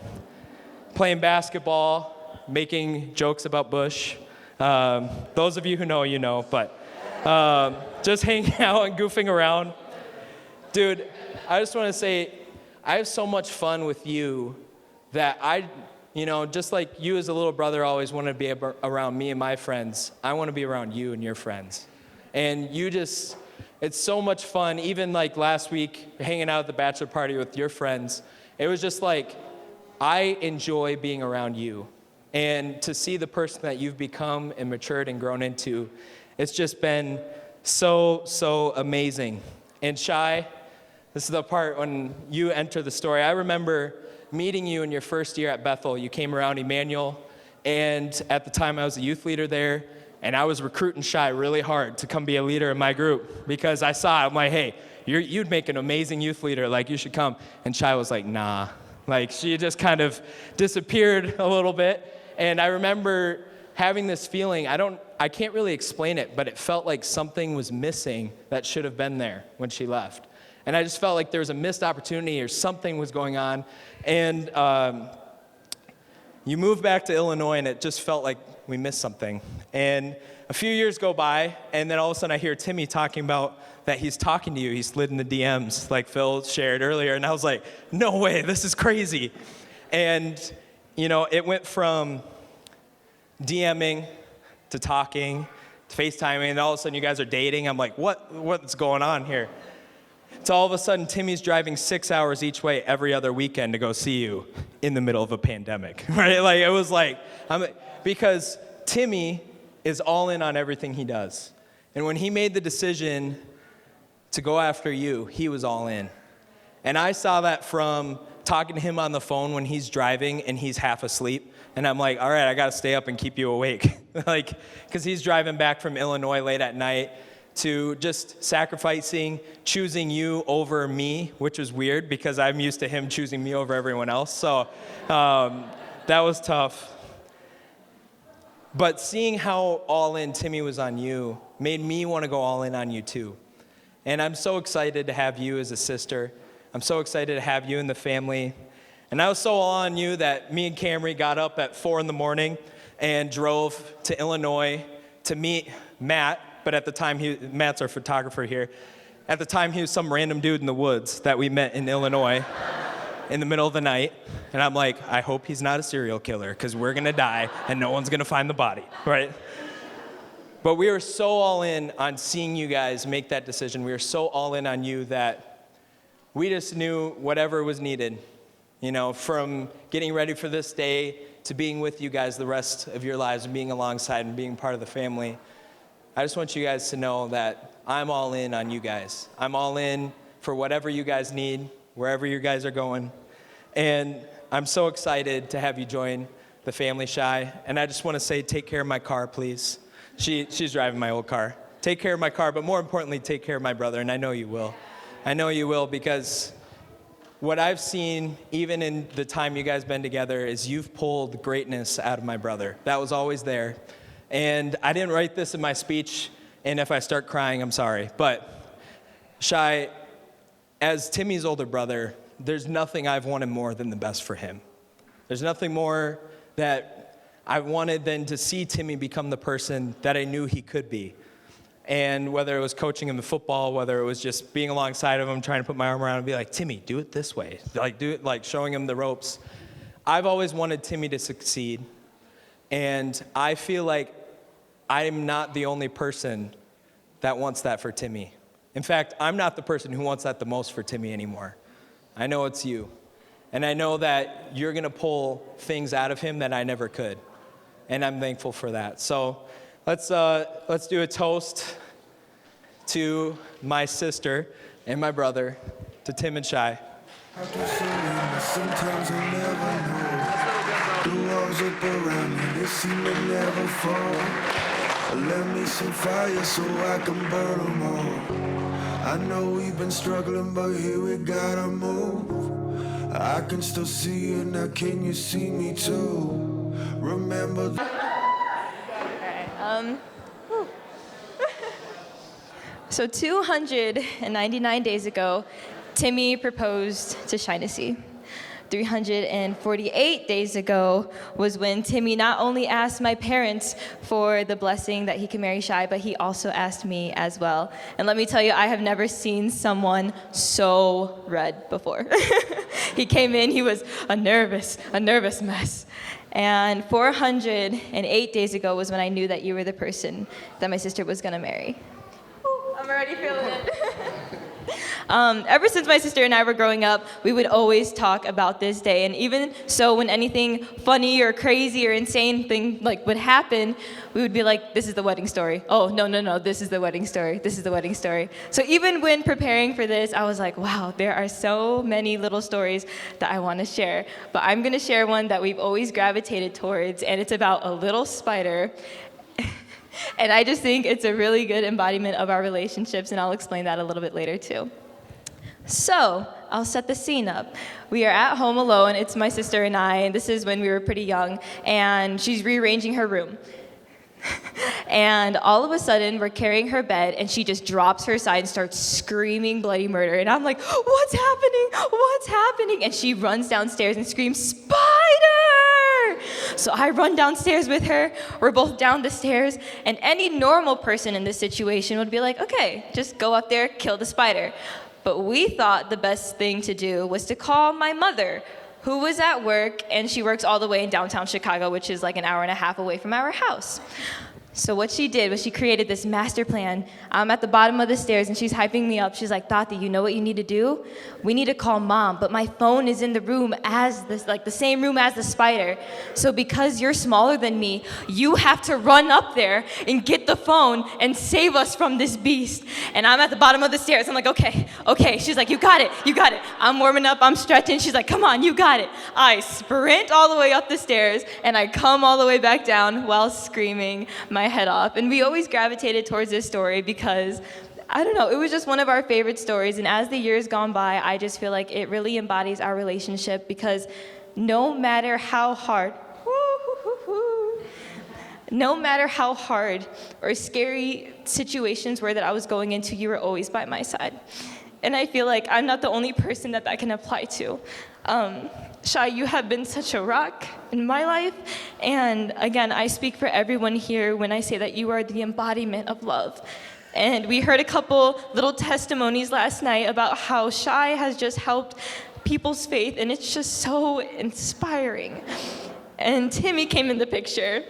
Playing basketball, making jokes about Bush. Those of you who know, but just hanging out and goofing around. Dude, I just want to say, I have so much fun with you that just like you as a little brother always wanted to be around me and my friends, I want to be around you and your friends. And it's so much fun. Even like last week, hanging out at the bachelor party with your friends, it was just like, I enjoy being around you. And to see the person that you've become and matured and grown into, it's just been so amazing. And Shai, this is the part when you enter the story. I remember meeting you in your first year at Bethel. You came around Emmanuel, and at the time I was a youth leader there, and I was recruiting Shai really hard to come be a leader in my group because I saw it. I'm like, hey, you'd make an amazing youth leader. Like, you should come. And Shai was like, nah. Like, she just kind of disappeared a little bit. And I remember having this feeling, I can't really explain it, but it felt like something was missing that should have been there when she left. And I just felt like there was a missed opportunity or something was going on. And you moved back to Illinois, and it just felt like we missed something. And a few years go by, and then all of a sudden I hear Timmy talking about that he's talking to you. He slid in the DMs, like Phil shared earlier. And I was like, no way, this is crazy. And, it went from DMing to talking to FaceTiming, and all of a sudden you guys are dating. I'm like, what's going on here? So all of a sudden, Timmy's driving 6 hours each way every other weekend to go see you in the middle of a pandemic, right? Like, it was like, because Timmy is all in on everything he does. And when he made the decision to go after you, he was all in. And I saw that from talking to him on the phone when he's driving and he's half asleep. And I'm like, all right, I got to stay up and keep you awake. Like, because he's driving back from Illinois late at night to just sacrificing, choosing you over me, which was weird because I'm used to him choosing me over everyone else. So that was tough. But seeing how all in Timmy was on you made me want to go all in on you too. And I'm so excited to have you as a sister. I'm so excited to have you in the family. And I was so all on you that me and Camry got up at 4 a.m. and drove to Illinois to meet Matt. But at the time, Matt's our photographer here. At the time, he was some random dude in the woods that we met in Illinois in the middle of the night. And I'm like, I hope he's not a serial killer because we're going to die and no one's going to find the body, right? But we were so all in on seeing you guys make that decision. We were so all in on you that we just knew whatever was needed, from getting ready for this day to being with you guys the rest of your lives and being alongside and being part of the family. I just want you guys to know that I'm all in on you guys. I'm all in for whatever you guys need, wherever you guys are going. And I'm so excited to have you join the family, Shai. And I just want to say, take care of my car, please. She's driving my old car. Take care of my car, but more importantly, take care of my brother, and I know you will. I know you will, because what I've seen, even in the time you guys been together, is you've pulled greatness out of my brother. That was always there. And I didn't write this in my speech, and if I start crying, I'm sorry. But Shai, as Timmy's older brother, there's nothing I've wanted more than the best for him. There's nothing more that I wanted than to see Timmy become the person that I knew he could be. And whether it was coaching him in football, whether it was just being alongside of him, trying to put my arm around him and be like, Timmy, do it this way. Like showing him the ropes. I've always wanted Timmy to succeed. And I feel like I'm not the only person that wants that for Timmy. In fact, I'm not the person who wants that the most for Timmy anymore. I know it's you. And I know that you're going to pull things out of him that I never could. And I'm thankful for that. So let's do a toast to my sister and my brother, to Tim and Shai. Sometimes I never know. The walls up around me, they seem to never fall. Let me some fire so I can burn them all. I know we've been struggling, but here we gotta move. I can still see you now, can you see me too? Remember. So 299 days ago, Timmy proposed to Shaughnessy. 348 days ago was when Timmy not only asked my parents for the blessing that he can marry Shai, but he also asked me as well. And let me tell you, I have never seen someone so red before. He came in, he was a nervous mess. And 408 days ago was when I knew that you were the person that my sister was gonna marry. Ooh, I'm already feeling it. Ever since my sister and I were growing up, we would always talk about this day. And even so, when anything funny or crazy or insane thing like would happen, we would be like, this is the wedding story. Oh, no, this is the wedding story. This is the wedding story. So even when preparing for this, I was like, wow, there are so many little stories that I want to share. But I'm going to share one that we've always gravitated towards, and it's about a little spider. And I just think it's a really good embodiment of our relationships, and I'll explain that a little bit later too. So, I'll set the scene up. We are at home alone. It's my sister and I, and this is when we were pretty young, and she's rearranging her room. And all of a sudden, we're carrying her bed, and she just drops her side and starts screaming bloody murder. And I'm like, what's happening? What's happening? And she runs downstairs and screams, spider! So I run downstairs with her. We're both down the stairs, and any normal person in this situation would be like, okay, just go up there, kill the spider. But we thought the best thing to do was to call my mother, who was at work, and she works all the way in downtown Chicago, which is like an hour and a half away from our house. So what she did was she created this master plan. I'm at the bottom of the stairs, and she's hyping me up. She's like, Tati, you know what you need to do? We need to call Mom, but my phone is in the room as this, like the same room as the spider. So because you're smaller than me, you have to run up there and get the phone and save us from this beast. And I'm at the bottom of the stairs. I'm like, okay. She's like, you got it. I'm warming up, I'm stretching. She's like, come on, you got it. I sprint all the way up the stairs, and I come all the way back down while screaming my head off. And we always gravitated towards this story because, I don't know, it was just one of our favorite stories. And as the years gone by, I just feel like it really embodies our relationship, because no matter how hard or scary situations were that I was going into, you were always by my side. And I feel like I'm not the only person that can apply to. Shai, you have been such a rock in my life. And again, I speak for everyone here when I say that you are the embodiment of love. And we heard a couple little testimonies last night about how Shai has just helped people's faith, and it's just so inspiring. And Timmy came in the picture.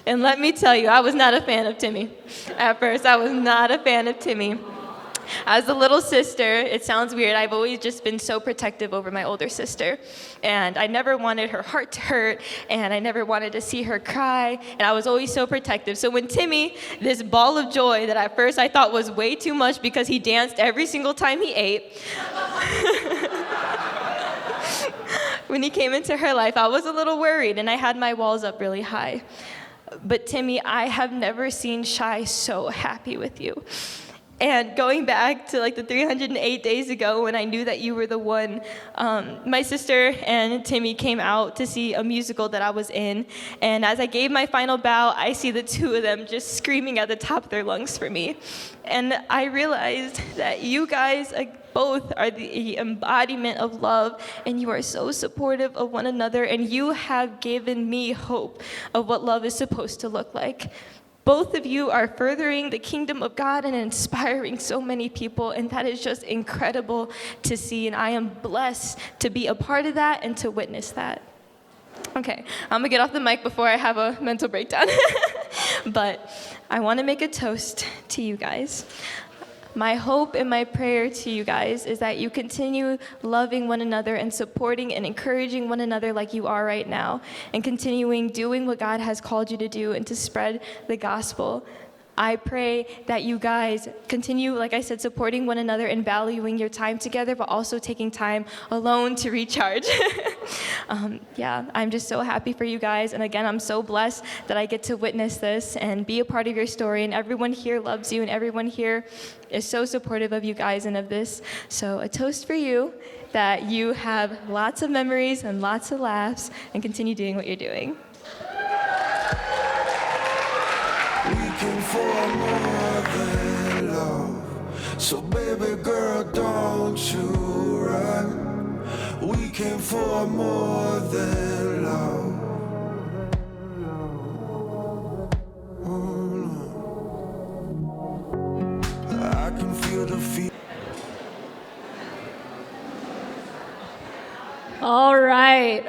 And let me tell you, I was not a fan of Timmy. At first, I was not a fan of Timmy. As a little sister, it sounds weird, I've always just been so protective over my older sister. And I never wanted her heart to hurt, and I never wanted to see her cry, and I was always so protective. So when Timmy, this ball of joy that at first I thought was way too much because he danced every single time he ate, when he came into her life, I was a little worried, and I had my walls up really high. But Timmy, I have never seen Shai so happy with you. And going back to like the 308 days ago when I knew that you were the one, my sister and Timmy came out to see a musical that I was in. And as I gave my final bow, I see the two of them just screaming at the top of their lungs for me. And I realized that you guys both are the embodiment of love, and you are so supportive of one another, and you have given me hope of what love is supposed to look like. Both of you are furthering the kingdom of God and inspiring so many people, and that is just incredible to see, and I am blessed to be a part of that and to witness that. Okay, I'm gonna get off the mic before I have a mental breakdown. But I wanna make a toast to you guys. My hope and my prayer to you guys is that you continue loving one another and supporting and encouraging one another like you are right now, and continuing doing what God has called you to do and to spread the gospel. I pray that you guys continue, like I said, supporting one another and valuing your time together, but also taking time alone to recharge. I'm just so happy for you guys. And again, I'm so blessed that I get to witness this and be a part of your story. And everyone here loves you, and everyone here is so supportive of you guys and of this. So a toast for you, that you have lots of memories and lots of laughs and continue doing what you're doing. Looking for more than love. So baby girl, don't you run. We came for more than love. I can feel the fear. All right.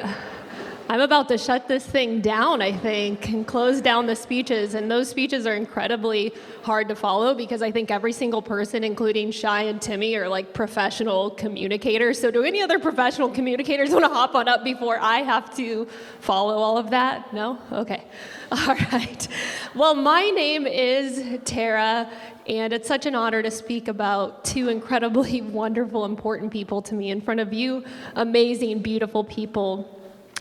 I'm about to shut this thing down, I think, and close down the speeches. And those speeches are incredibly hard to follow because I think every single person, including Shai and Timmy, are like professional communicators. So do any other professional communicators want to hop on up before I have to follow all of that? No? Okay. All right. Well, my name is Tara, and it's such an honor to speak about two incredibly wonderful, important people to me in front of you, amazing, beautiful people.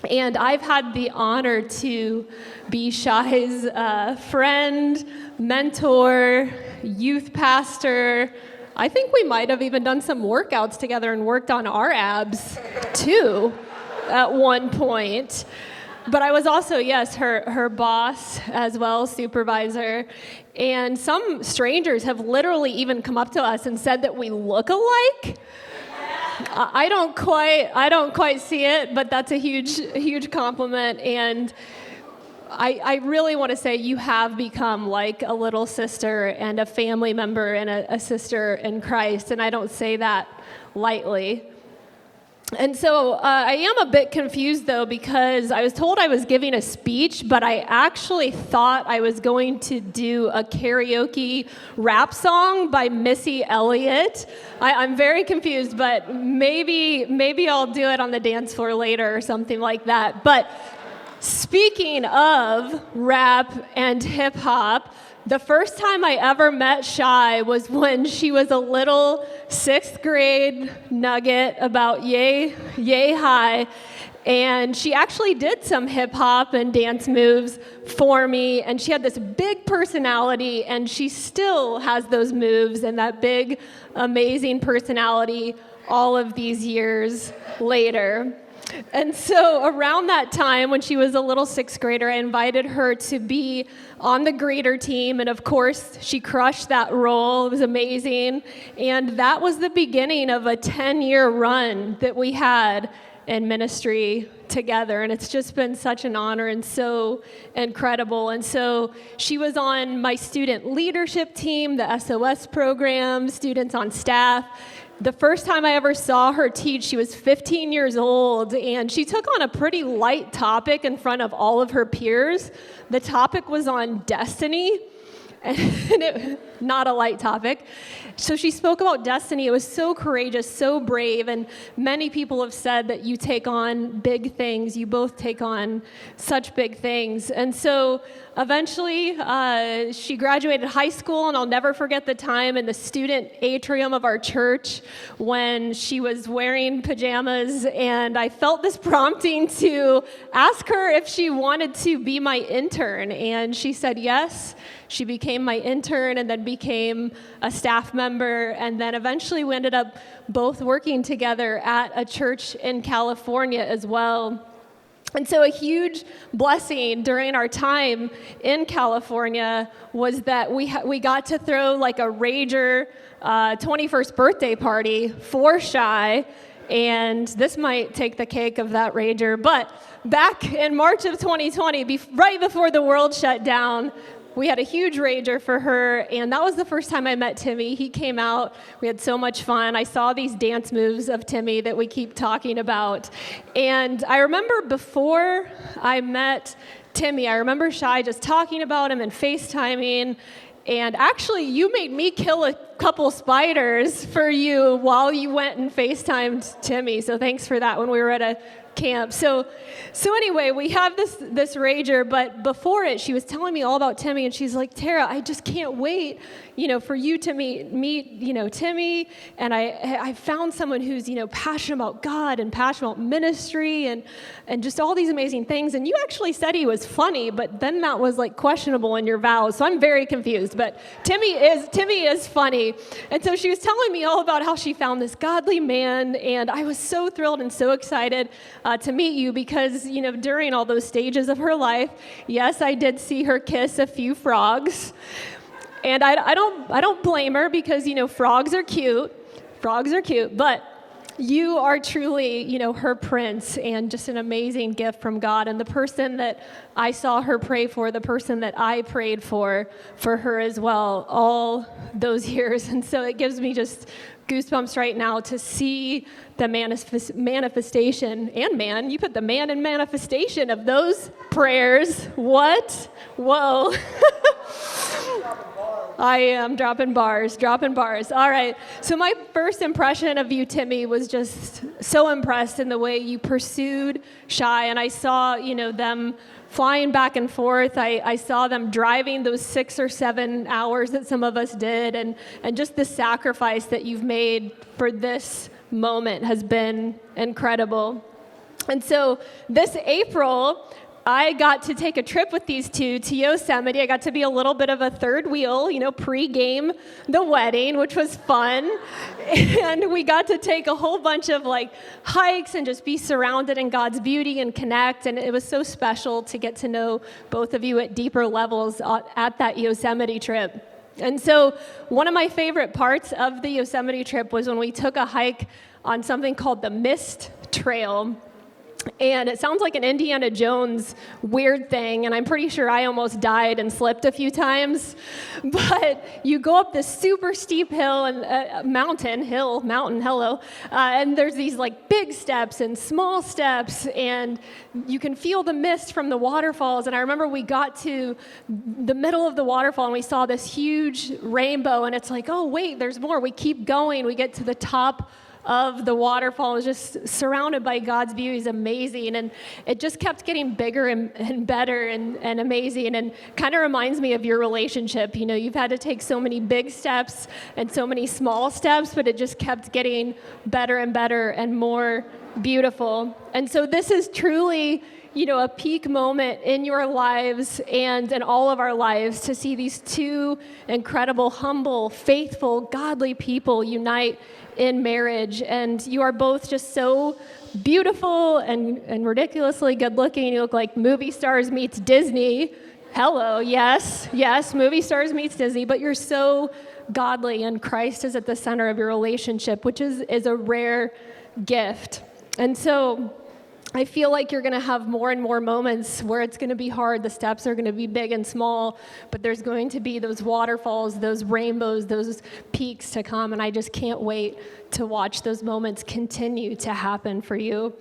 And I've had the honor to be Shai's friend, mentor, youth pastor. I think we might have even done some workouts together and worked on our abs too at one point. But I was also, yes, her boss as well, supervisor. And some strangers have literally even come up to us and said that we look alike. I don't quite see it, but that's a huge compliment. And I really want to say you have become like a little sister and a family member and a sister in Christ. And I don't say that lightly. And so I am a bit confused, though, because I was told I was giving a speech, but I actually thought I was going to do a karaoke rap song by Missy Elliott. I'm very confused, but maybe I'll do it on the dance floor later or something like that. But speaking of rap and hip hop, the first time I ever met Shai was when she was a little 6th grade nugget about yay high, and she actually did some hip hop and dance moves for me, and she had this big personality, and she still has those moves and that big, amazing personality all of these years later. And so around that time, when she was a little 6th grader, I invited her to be on the greeter team. And of course, she crushed that role. It was amazing. And that was the beginning of a 10-year run that we had in ministry together. And it's just been such an honor and so incredible. And so she was on my student leadership team, the SOS program, students on staff. The first time I ever saw her teach, she was 15 years old, and she took on a pretty light topic in front of all of her peers. The topic was on destiny, and not a light topic. So she spoke about destiny. It was so courageous, so brave, and many people have said that you take on big things. You both take on such big things. And so eventually, she graduated high school, and I'll never forget the time in the student atrium of our church when she was wearing pajamas, and I felt this prompting to ask her if she wanted to be my intern, and she said yes. She became my intern and then became a staff member, and then eventually we ended up both working together at a church in California as well. And so a huge blessing during our time in California was that we got to throw like a rager 21st birthday party for Shai, and this might take the cake of that rager, but back in March of 2020, right before the world shut down, we had a huge rager for her, and that was the first time I met Timmy. He came out. We had so much fun. I saw these dance moves of Timmy that we keep talking about. And I remember before I met Timmy, I remember Shai just talking about him and FaceTiming. And actually, you made me kill a couple spiders for you while you went and FaceTimed Timmy. So thanks for that when we were at a camp. So anyway, we have this rager, but before it, she was telling me all about Timmy, and she's like, Tara, I just can't wait, for you to meet, Timmy, and I found someone who's, passionate about God and passionate about ministry and just all these amazing things, and you actually said he was funny, but then that was like questionable in your vows, so I'm very confused, but Timmy is funny, and so she was telling me all about how she found this godly man, and I was so thrilled and so excited to meet you because, during all those stages of her life, yes, I did see her kiss a few frogs. And I don't blame her because, frogs are cute, but you are truly, her prince and just an amazing gift from God. And the person that I saw her pray for, the person that I prayed for her as well, all those years. And so it gives me just goosebumps right now to see the manifestation, and man, you put the man in manifestation of those prayers. What? Whoa. I am dropping bars. All right. So my first impression of you, Timmy, was just so impressed in the way you pursued Shy. And I saw, them flying back and forth. I saw them driving those 6 or 7 hours that some of us did. And just the sacrifice that you've made for this moment has been incredible. And so this April, I got to take a trip with these two to Yosemite. I got to be a little bit of a third wheel, pre-game the wedding, which was fun. And we got to take a whole bunch of hikes and just be surrounded in God's beauty and connect. And it was so special to get to know both of you at deeper levels at that Yosemite trip. And so one of my favorite parts of the Yosemite trip was when we took a hike on something called the Mist Trail. And it sounds like an Indiana Jones weird thing, and I'm pretty sure I almost died and slipped a few times. But you go up this super steep hill and mountain, hello, and there's these big steps and small steps, and you can feel the mist from the waterfalls. And I remember we got to the middle of the waterfall and we saw this huge rainbow, and it's oh wait, there's more. We keep going. We get to the top of the waterfall. Is just surrounded by God's beauty. Is amazing, and it just kept getting bigger and better and amazing, and kind of reminds me of your relationship. You've had to take so many big steps and so many small steps, but it just kept getting better and better and more beautiful. And so this is truly a peak moment in your lives and in all of our lives to see these two incredible, humble, faithful, godly people unite in marriage. And you are both just so beautiful and ridiculously good looking. You look like movie stars meets Disney. Hello, yes, movie stars meets Disney, but you're so godly, and Christ is at the center of your relationship, which is a rare gift. And so I feel like you're going to have more and more moments where it's going to be hard. The steps are going to be big and small, but there's going to be those waterfalls, those rainbows, those peaks to come, and I just can't wait to watch those moments continue to happen for you.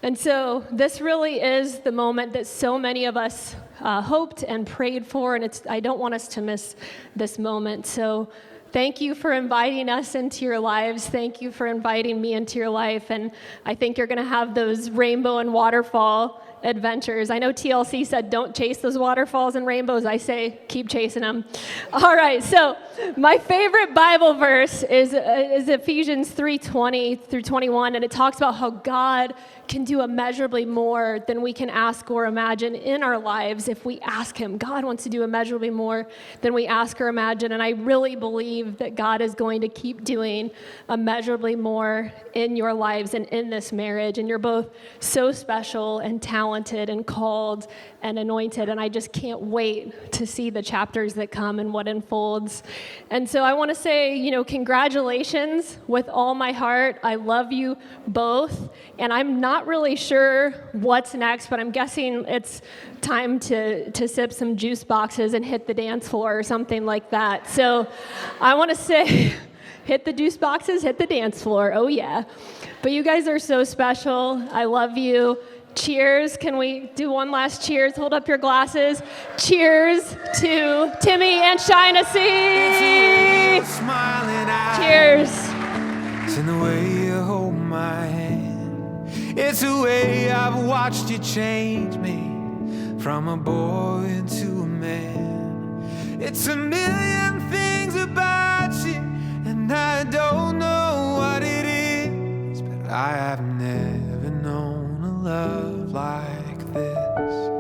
And so this really is the moment that so many of us hoped and prayed for, and I don't want us to miss this moment. So thank you for inviting us into your lives. Thank you for inviting me into your life. And I think you're going to have those rainbow and waterfall adventures. I know TLC said don't chase those waterfalls and rainbows. I say keep chasing them. All right, so my favorite Bible verse is Ephesians 3:20 through 21, and it talks about how God can do immeasurably more than we can ask or imagine in our lives if we ask him. God wants to do immeasurably more than we ask or imagine, and I really believe that God is going to keep doing immeasurably more in your lives and in this marriage, and you're both so special and talented and called and anointed, and I just can't wait to see the chapters that come and what unfolds. And so I want to say, congratulations with all my heart. I love you both, and I'm not really sure what's next, but I'm guessing it's time to sip some juice boxes and hit the dance floor or something like that. So I want to say, hit the juice boxes, hit the dance floor. Oh yeah. But you guys are so special. I love you. Cheers. Can we do one last cheers? Hold up your glasses. Cheers to Timmy and Shaughnessy. Cheers. It's in the way you hold my hand. It's the way I've watched you change me from a boy into a man. It's a million things about you, and I don't know what it is, but I have never known a love like this.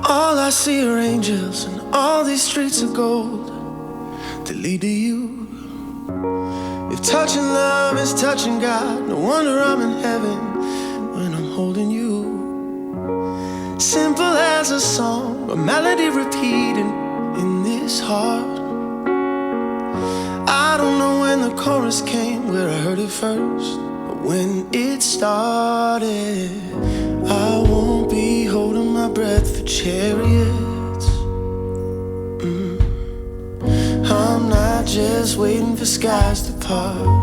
All I see are angels, and all these streets of gold that lead to you. If touching love is touching God, no wonder I'm in heaven. holding you. Simple as a song, a melody repeating in this heart. I don't know when the chorus came, where I heard it first, but when it started, I won't be holding my breath for chariots. I'm not just waiting for skies to part.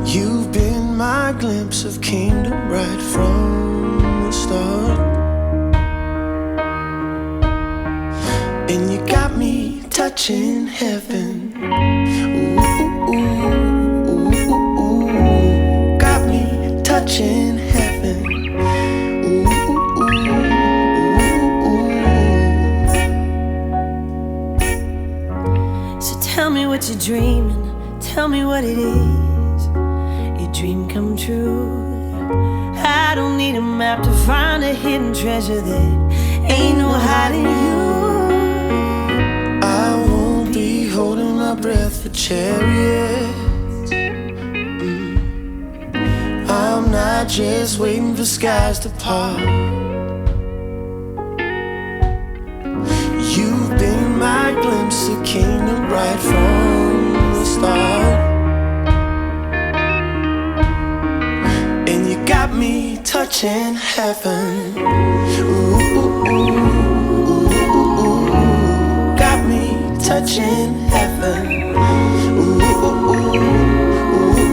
You've been my glimpse of kingdom right from the start. And you got me touching heaven. Ooh, ooh, ooh, ooh, ooh. Got me touching heaven. Ooh, ooh, ooh, ooh. So tell me what you're dreaming. Tell me what it is. Your dream come true. I don't need a map to find a hidden treasure that ain't no hiding you. Holding my breath for chariots. I'm not just waiting for skies to part. You've been my glimpse of kingdom right from the start. And you got me touching heaven. Ooh, ooh, ooh, ooh, ooh. Got me touching heaven. Ooh, ooh, ooh,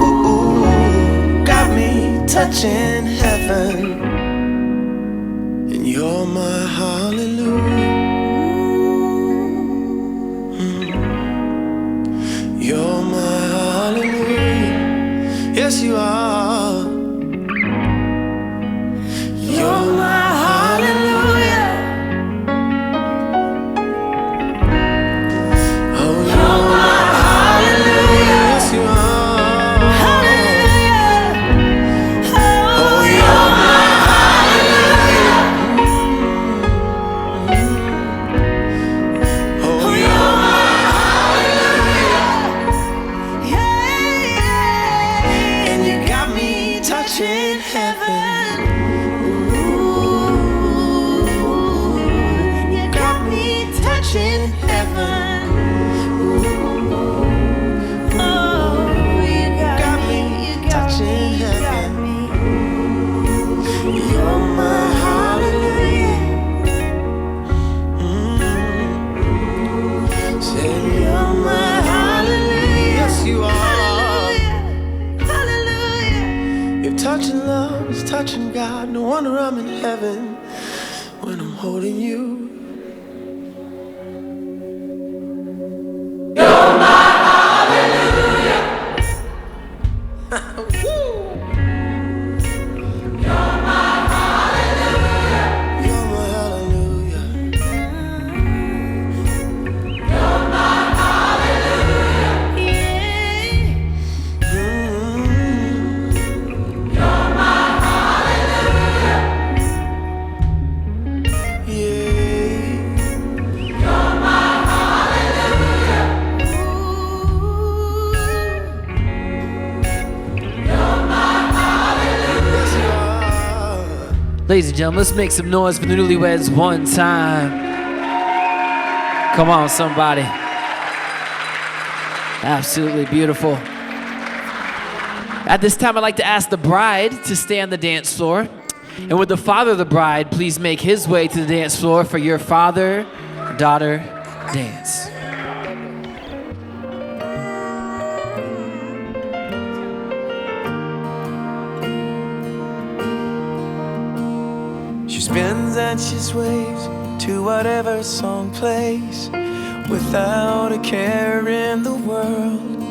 ooh, ooh. Got me touching heaven. And you're my hallelujah. You're my hallelujah. Yes, you are. You're my hallelujah. Touching love is touching God. No wonder I'm in heaven when I'm holding you. You're my hallelujah. You're my hallelujah. You're my hallelujah. You're my hallelujah. Ladies and gentlemen, let's make some noise for the newlyweds one time. Come on, somebody. Absolutely beautiful. At this time, I'd like to ask the bride to stay on the dance floor. And would the father of the bride please make his way to the dance floor for your father-daughter dance. She spins and she sways to whatever song plays, without a care in the world.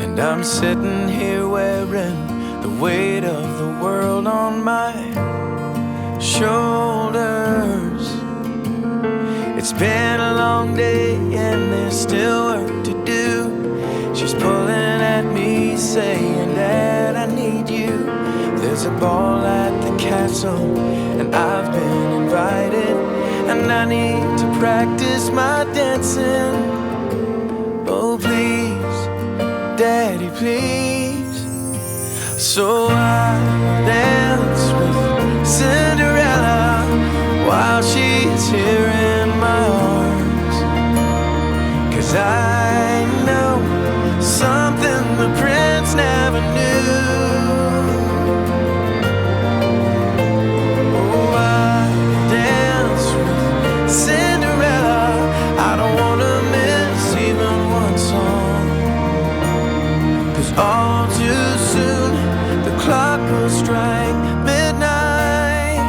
And I'm sitting here wearing the weight of the world on my shoulders. It's been a long day and there's still work to do. She's pulling at me saying, Dad, I need you. There's a ball at the castle and I've been invited, and I need to practice my dancing. Oh please, Daddy, please, So I dance with Cinderella while she's here in my arms. 'Cause I know something the prince never knew. Oh, I dance with Cinderella. I don't wanna miss even one song. 'Cause all too soon the clock will strike midnight,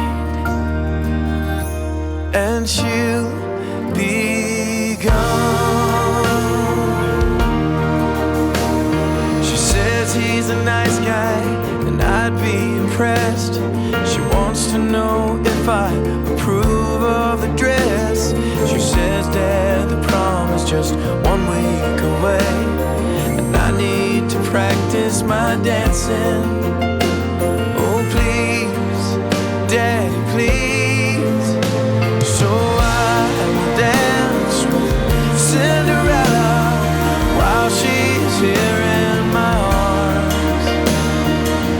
and she'll be gone. She says he's a nice guy and I'd be impressed. She wants to know if I approve of the dress. She says, Dad, the prom is just 1 week away, and I need to practice my dancing. Oh, please, Daddy, please. So I will dance with Cinderella while she's here in my arms.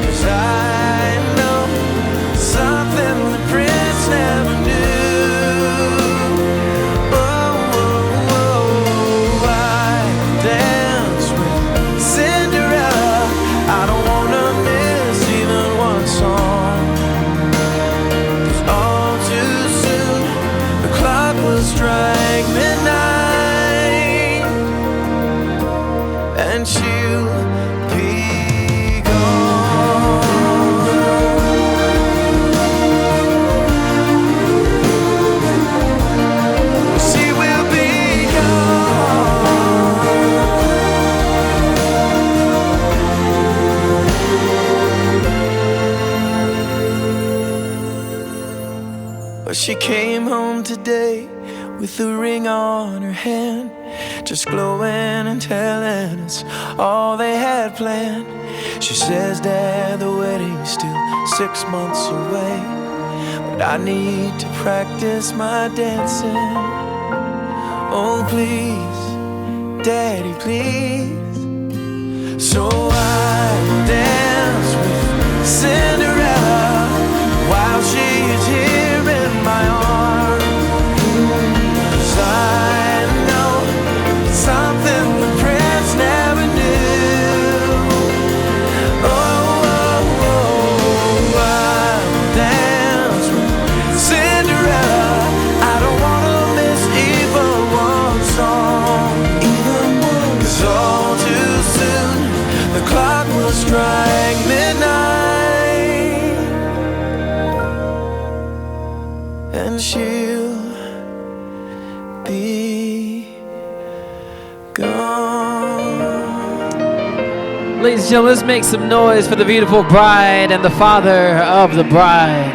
'Cause I know something the prince never knew. Oh, oh, oh, I dance with Cinderella. I don't wanna miss even one song. 'Cause all too soon the clock will strike midnight, and she'll be gone. She will be gone. But she came home today with a ring on her hand, just glowing and telling us all they had planned. She says, Dad, the wedding's still 6 months away, but I need to practice my dancing. Oh, please, Daddy, please. So I will dance with Cinderella while she is here in my arms. 'Cause I know something the prince never knew. Oh, oh, oh, I will dance with Cinderella. I don't wanna miss even one song, even one. 'Cause all too soon the clock will strike midnight, and she'll be gone. Ladies and gentlemen, let's make some noise for the beautiful bride and the father of the bride.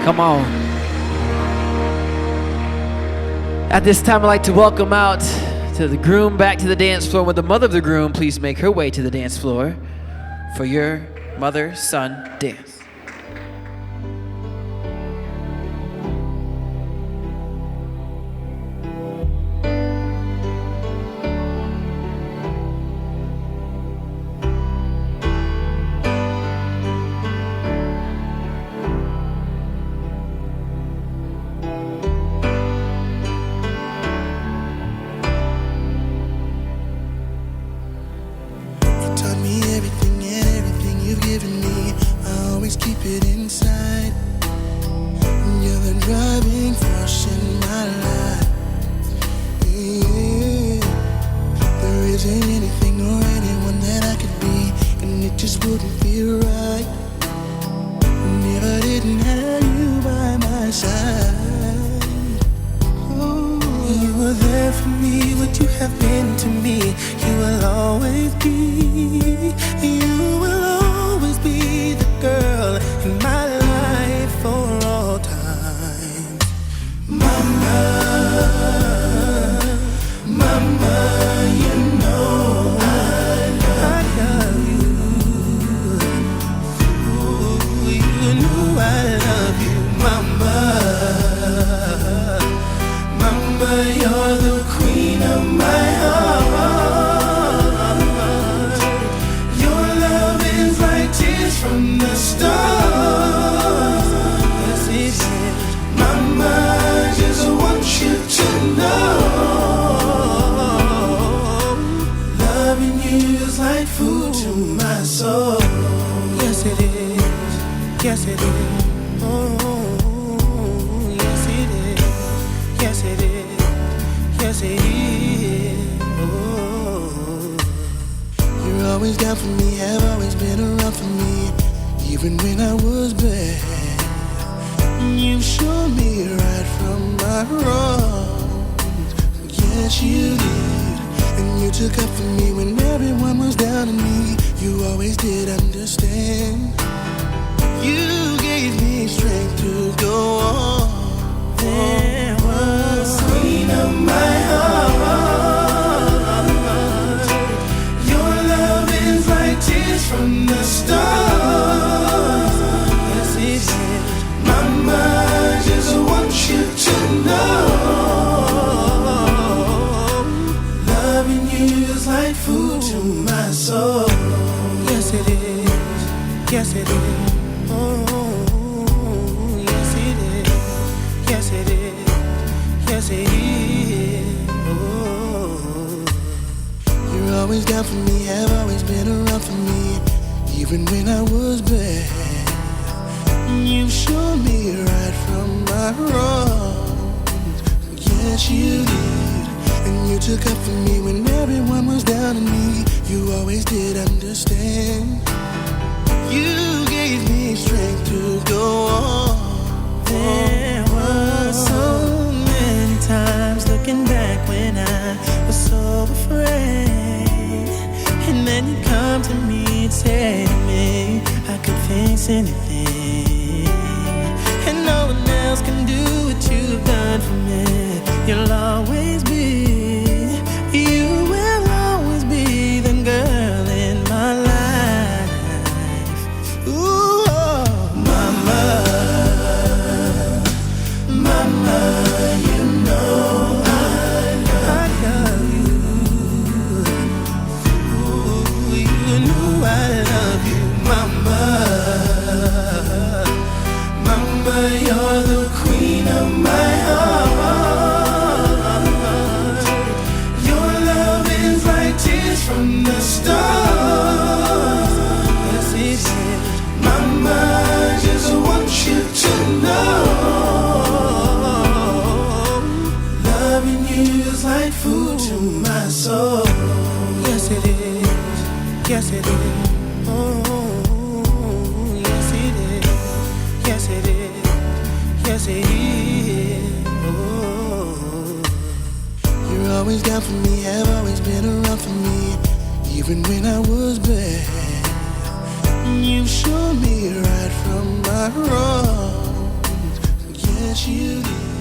Come on. At this time, I'd like to welcome out to the groom back to the dance floor. Would the mother of the groom please make her way to the dance floor for your mother-son dance? You taught me everything and everything you've given me. I always keep it inside. You're the driving force in my life. Yeah. There isn't anything or anyone that I could be, and it just wouldn't feel right. Never didn't have you by my side. Oh, you were there for me, what you have been to me. You will always be. You will always be the girl in my life for all time. Mama, mama, you know I love you. Ooh, you know I love you, mama. Mama, you're the queen of my heart. Loving you is like food to my soul. Yes, it is. Yes, it is. Oh, yes, it is. Yes, it is. Yes, it is. Oh, you're always down for me, have always been around for me, even when I was bad. You showed me right from my wrongs. Yes, you did. And you took up for me when everyone was down on me. You always did understand. You gave me strength to go on. There was queen of my heart. Your love is like tears from the stars. Yes, it is. Mama, I just want you to know, loving you is like food to my soul. Yes, it is. Yes, it is. Oh, yes, it is. Yes, it is. Yes, it is. Oh, you're always down for me, have always been around for me, even when I was bad. You showed me right from my wrongs. Yes, you did. And you took up for me when everyone was down on me. You always did understand. You gave me strength to go on. There were so many times looking back when I was so afraid. And then you come to me and say to me, I could fix anything. And no one else can do what you've done for me. You'll always be, you will always be the girl in my life. Ooh, oh, mama, mama, you know I love you. Ooh, you know I love you, mama. Mama, you're the queen of my heart. Your love is like tears from the stars. Yes, it is. Mama, I just want you to know, loving you is like food to my soul. Yes, it is. Yes, it is. Oh, yes, it is. Yes, it is. Yes, it is. Oh, you're always down for me, have always been around for me, even when I was bad. You showed me right from my wrongs. Yes, you did.